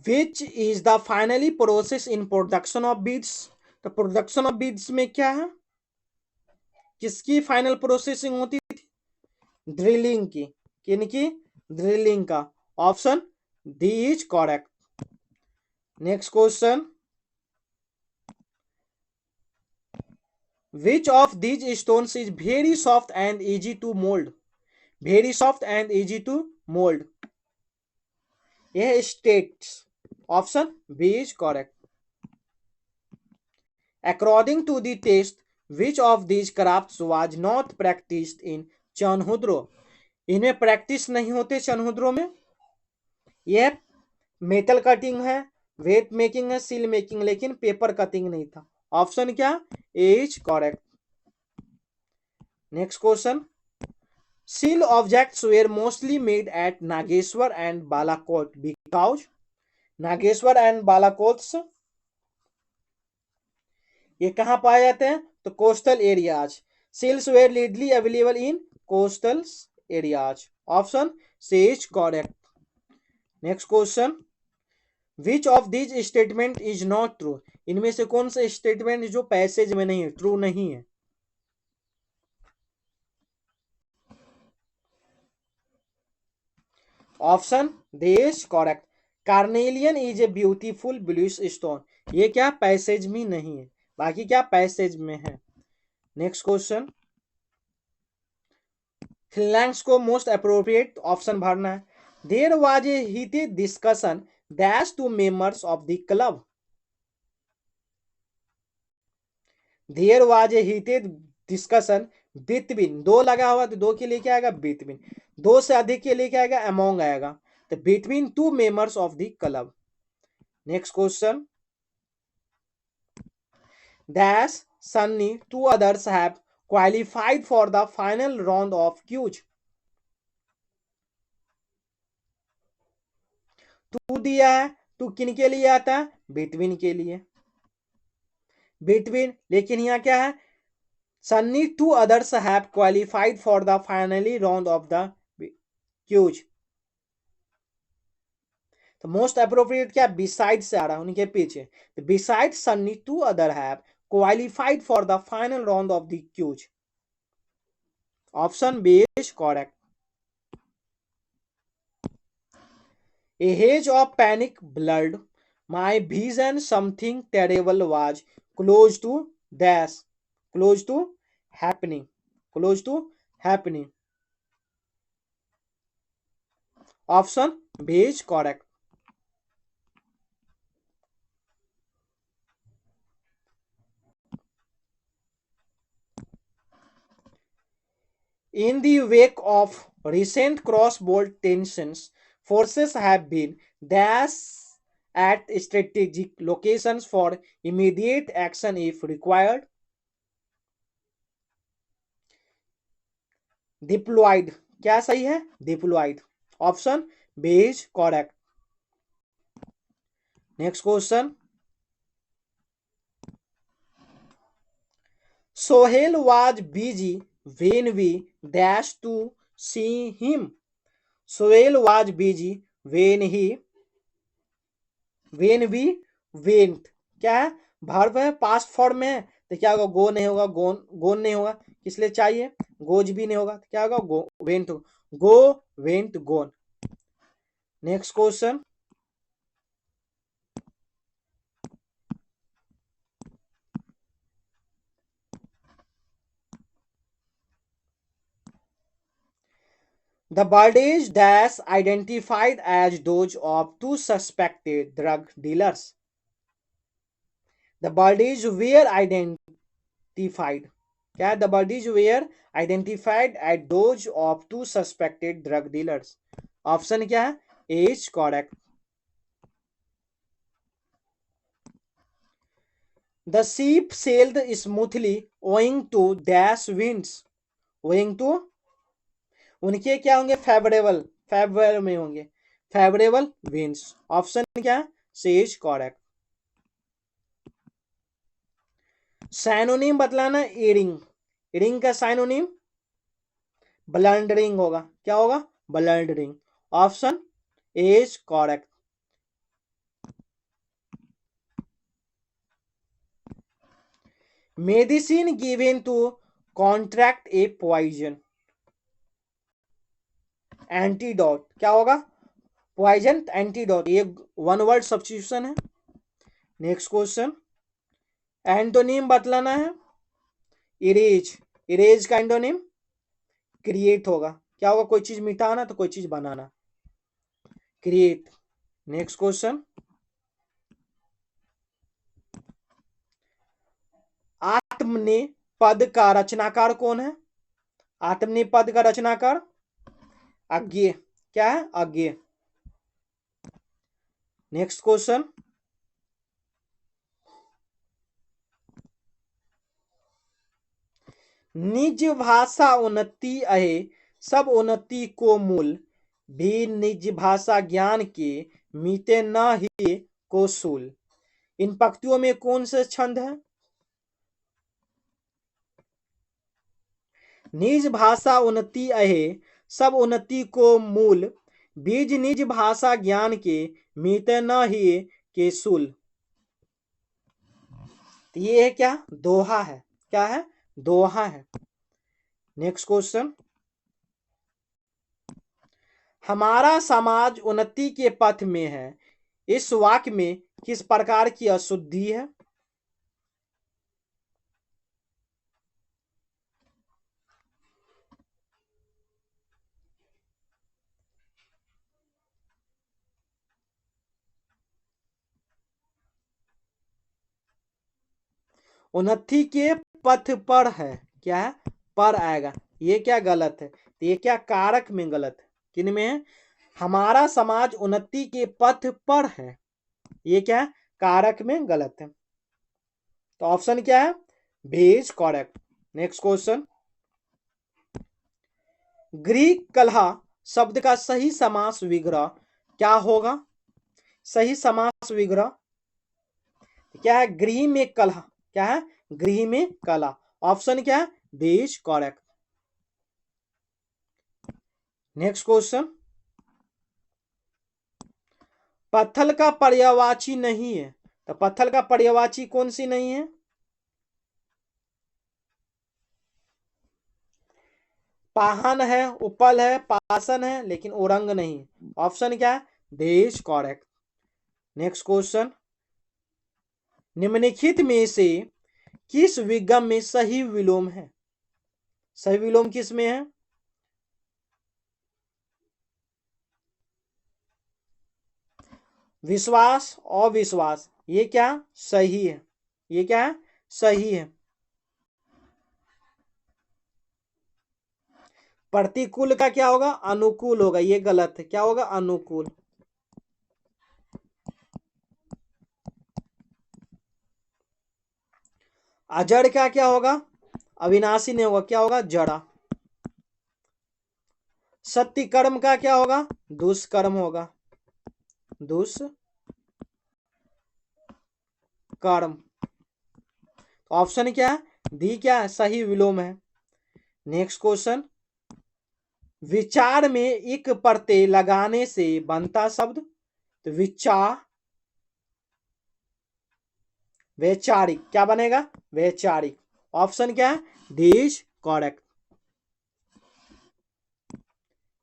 Which is the finally process in production of beads? तो प्रोडक्शन ऑफ बीड्स में क्या है? किसकी फाइनल प्रोसेसिंग होती थी? ड्रिलिंग की। किनकी? ड्रिलिंग का। Option D is correct. Next question, which of these stones is very soft and easy to mould? Very soft and easy to mould, यह states. Option B is correct. According to the test, which of these crafts was not practiced in Chanhudaro? इनमें practice नहीं होते चनहुद्रो में। यह metal cutting है, weight making है, seal making, लेकिन paper cutting नहीं था। ऑप्शन क्या? A is correct. Next question, seal objects were mostly made at Nageshwar and Balakot because? Nageshwar and Balakot ये कहां पाए जाते हैं? तो coastal areas. Seals were readily available in coastal areas. Option C is correct. Next question, which of this statement is not true? इनमें से कौन सा स्टेटमेंट जो पैसेज में नहीं है, ट्रू नहीं है? Option D is correct. Carnelian is a beautiful bluish stone, ये क्या पैसेज में नहीं है, बाकी क्या पैसेज में है। नेक्स्ट क्वेश्चन, फिनलैंड्स को मोस्ट अप्रोप्रिएट ऑप्शन भरना है। There was a heated discussion dash two members of the club. There was a heated discussion between, दो लगा हुआ तो दो के लिए क्या आएगा? बिटवीन। दो से अधिक के लिए क्या आएगा? अमोंग आएगा। तो between two members of the club. Next question, dash Sunny two others have qualified for the final round of quiz. Two दिया है, टू किन के लिए आता है? बिटवीन के लिए। बिटवीन, लेकिन यहां क्या है? Sunny two others have qualified for the finally round of the quiz. तो मोस्ट अप्रोप्रिएट क्या? बिसाइड से आ रहा है, उनके पीछे। तो beside Sunny two other have qualified for the final round of the quiz. Option B is correct. A haze of panic blurred my vision, something terrible was close to dash, close to happening, close to happening. Option B is correct. In the wake of recent cross-border tensions, forces have been dashed at strategic locations for immediate action if required. Deployed, क्या सही है? Deployed, option B is correct. Next question, Sohail was busy when we dashed to see him. Sohail was busy when we went, क्या है? Verb है, past form में है, तो क्या होगा? गो नहीं होगा, गोन नहीं होगा, किस लिए चाहिए? गोज भी नहीं होगा, तो क्या होगा? Go went, go went gone. Next question, the bodies dash identified as those of two suspected drug dealers. The bodies were identified, क्या है? The bodies were identified as those of two suspected drug dealers. Option क्या है? A is correct. The ship sailed smoothly owing to dash winds. Owing to, उनके क्या होंगे? Favourable, favourable में होंगे, favourable winds. Option क्या है? C is correct. साइनोनिम बतलाना, ईरिंग, ईरिंग का साइनोनिम ब्लंडरिंग होगा, क्या होगा? Blundering, option A is correct. Medicine given to contract a poison, antidote, क्या होगा? पॉइजन एंटीडोट, ये वन वर्ड सब्स्टिट्यूशन है। नेक्स्ट क्वेश्चन, एंटोनिम बतलाना है, इरेज, इरेज का एंटोनिम क्रिएट होगा, क्या होगा? कोई चीज मिटाना तो कोई चीज बनाना, क्रिएट। नेक्स्ट क्वेश्चन, आत्मनेपद का रचनाकार कौन है? आत्मनेपद का रचनाकार अज्ञेय, क्या है? अज्ञेय। नेक्स्ट क्वेश्चन, निज भाषा उन्नति अहे सब उन्नति को मूल, भी निज भाषा ज्ञान के मीते न ही को सूल। इन पंक्तियों में कौन से छंद है? निज भाषा उन्नति अहे सब उन्नति को मूल, बीज निज भाषा ज्ञान के मीते न ही के सूल। तो ये है क्या? दोहा है, क्या है? दोहा है। नेक्स्ट क्वेश्चन, हमारा समाज उन्नति के पथ में है, इस वाक्य में किस प्रकार की अशुद्धि है? उन्नति के पथ पर है, क्या है? पर आएगा, ये क्या गलत है? तो ये क्या कारक में गलत है? किन में है? हमारा समाज उन्नति के पथ पर है, ये क्या है? कारक में गलत है। तो ऑप्शन क्या है? B is correct. Next question, गृह कलह शब्द का सही समास विग्रह क्या होगा? सही समास विग्रह क्या है? गृह में कलह, क्या है? गृह में कलह, ऑप्शन क्या है? B is correct. Next question, पत्थल का पर्यायवाची नहीं है, तो पत्थल का पर्यायवाची कौन सी नहीं है? पाहन है, उपल है, पासन है, लेकिन ओरंग नहीं। ऑप्शन क्या है? D is correct. Next question, निम्नलिखित में से किस विगम में सही विलोम है? सही विलोम किस में है? विश्वास, अविश्वास, ये क्या सही है? ये क्या है? सही है। प्रतिकूल का क्या होगा? अनुकूल होगा, ये गलत है, क्या होगा? अनुकूल। अजड़ का क्या होगा? अविनाशी नहीं होगा, क्या होगा? जड़ा। सत्य कर्म का क्या होगा? दुष्कर्म होगा, दुष्कर्म। ऑप्शन क्या है? डी क्या है? सही विलोम है। नेक्स्ट क्वेश्चन, विचार में एक प्रत्यय लगाने से बनता शब्द? तो वैचारिक। क्या बनेगा? वैचारिक। ऑप्शन क्या है? D is correct.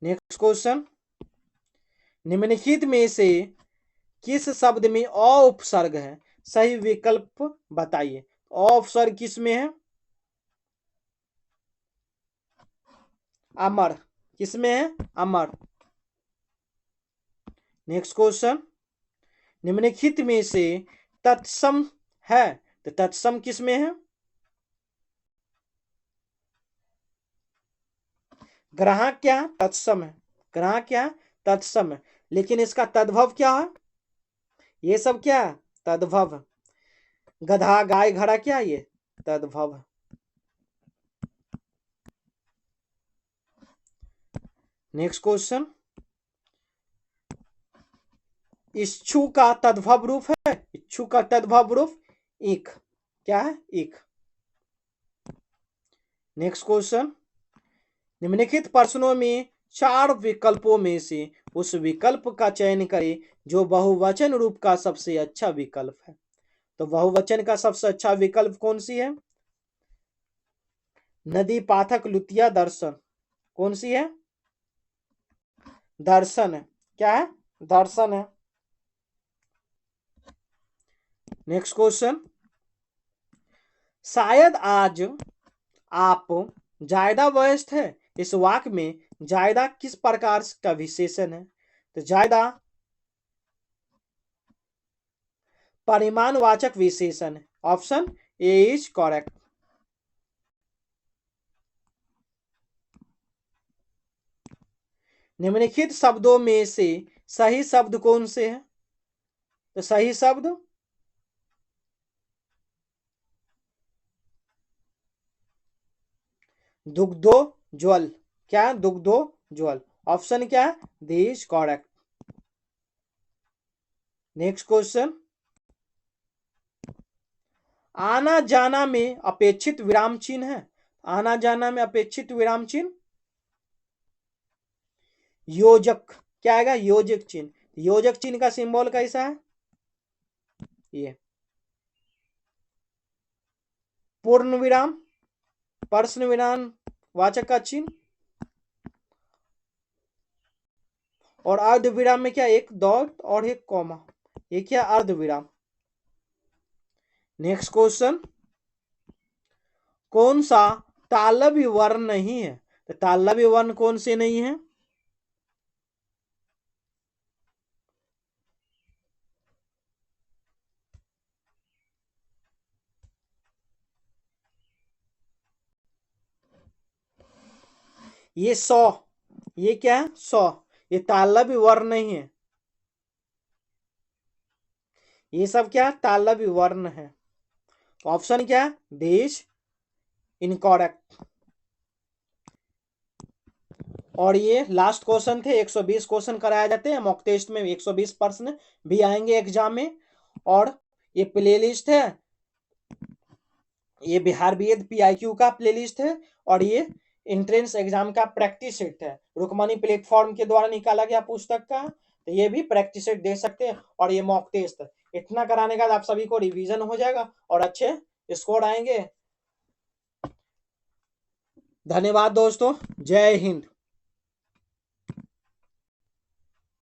Next question, निम्नलिखित में से किस शब्द में अ उपसर्ग है? सही विकल्प बताइए। अ उपसर्ग किस में है? अमर। किस में है? अमर। नेक्स्ट क्वेश्चन, निम्नलिखित में से तत्सम है? तो तत्सम किस में है? ग्राहक क्या है? तत्सम है। ग्राहक क्या है? तत्सम है। लेकिन इसका तद्भव क्या है? ये सब क्या है? तद्भव। गधा गाय घड़ा क्या है? ये तद्भव। नेक्स्ट क्वेश्चन, इच्छु का तद्भव रूप है? इच्छु का तद्भव रूप इक। क्या है? इक। नेक्स्ट क्वेश्चन, निम्नलिखित प्रश्नों में 4 विकल्पों में से उस विकल्प का चयन करें जो बहुवचन रूप का सबसे अच्छा विकल्प है। तो बहुवचन का सबसे अच्छा विकल्प कौन सी है? नदी, पाठक, लुतिया, दर्शन। कौन सी है? दर्शन है। क्या है? दर्शन है। नेक्स्ट क्वेश्चन, शायद आज आप ज्यादा व्यस्त है। इस वाक्य में ज्यादा किस प्रकार का विशेषण है? तो ज्यादा परिमाणवाचक विशेषण है। Option A is correct. निम्नलिखित शब्दों में से सही शब्द कौन से हैं? तो सही शब्द दुग्धो ज्वल। क्या है? दुग्धो ज्वल। ऑप्शन क्या है? दी इज करेक्ट। नेक्स्ट क्वेश्चन, आना जाना में अपेक्षित विराम चिन्ह है? आना जाना में अपेक्षित विराम चिन्ह योजक। क्या आएगा? योजक चिन्ह। योजक चिन्ह का सिंबल कैसा है? ये पूर्ण विराम, प्रश्न विराम वाचक का चिन्ह, और अर्ध विराम में क्या? एक डॉट और एक कॉमा। ये क्या? अर्ध विराम। नेक्स्ट क्वेश्चन, कौन सा तालव्य वर्ण नहीं है? तो तालव्य वर्ण कौन से नहीं है? ये सौ। ये क्या है? सौ। ये तालव्य वर्ण नहीं है। ये सब क्या? तालव्य वर्ण है। ऑप्शन क्या? देश इनकॉरेक्ट। और ये लास्ट क्वेश्चन थे। 120 क्वेश्चन कराए जाते हैं मॉक टेस्ट में। 120 प्रश्न भी आएंगे एग्जाम में। और ये प्लेलिस्ट है, ये बिहार बीएड पीआईक्यू का प्लेलिस्ट है। और ये एंट्रेंस एग्जाम का प्रैक्टिस सेट है, रुकमणी प्लेटफॉर्म के द्वारा निकाला गया पुस्तक का। तो ये भी प्रैक्टिस सेट दे सकते हैं। और ये मॉक टेस्ट, इतना कराने के बाद आप सभी को रिवीजन हो जाएगा और अच्छे स्कोर आएंगे। धन्यवाद दोस्तों। जय हिंद।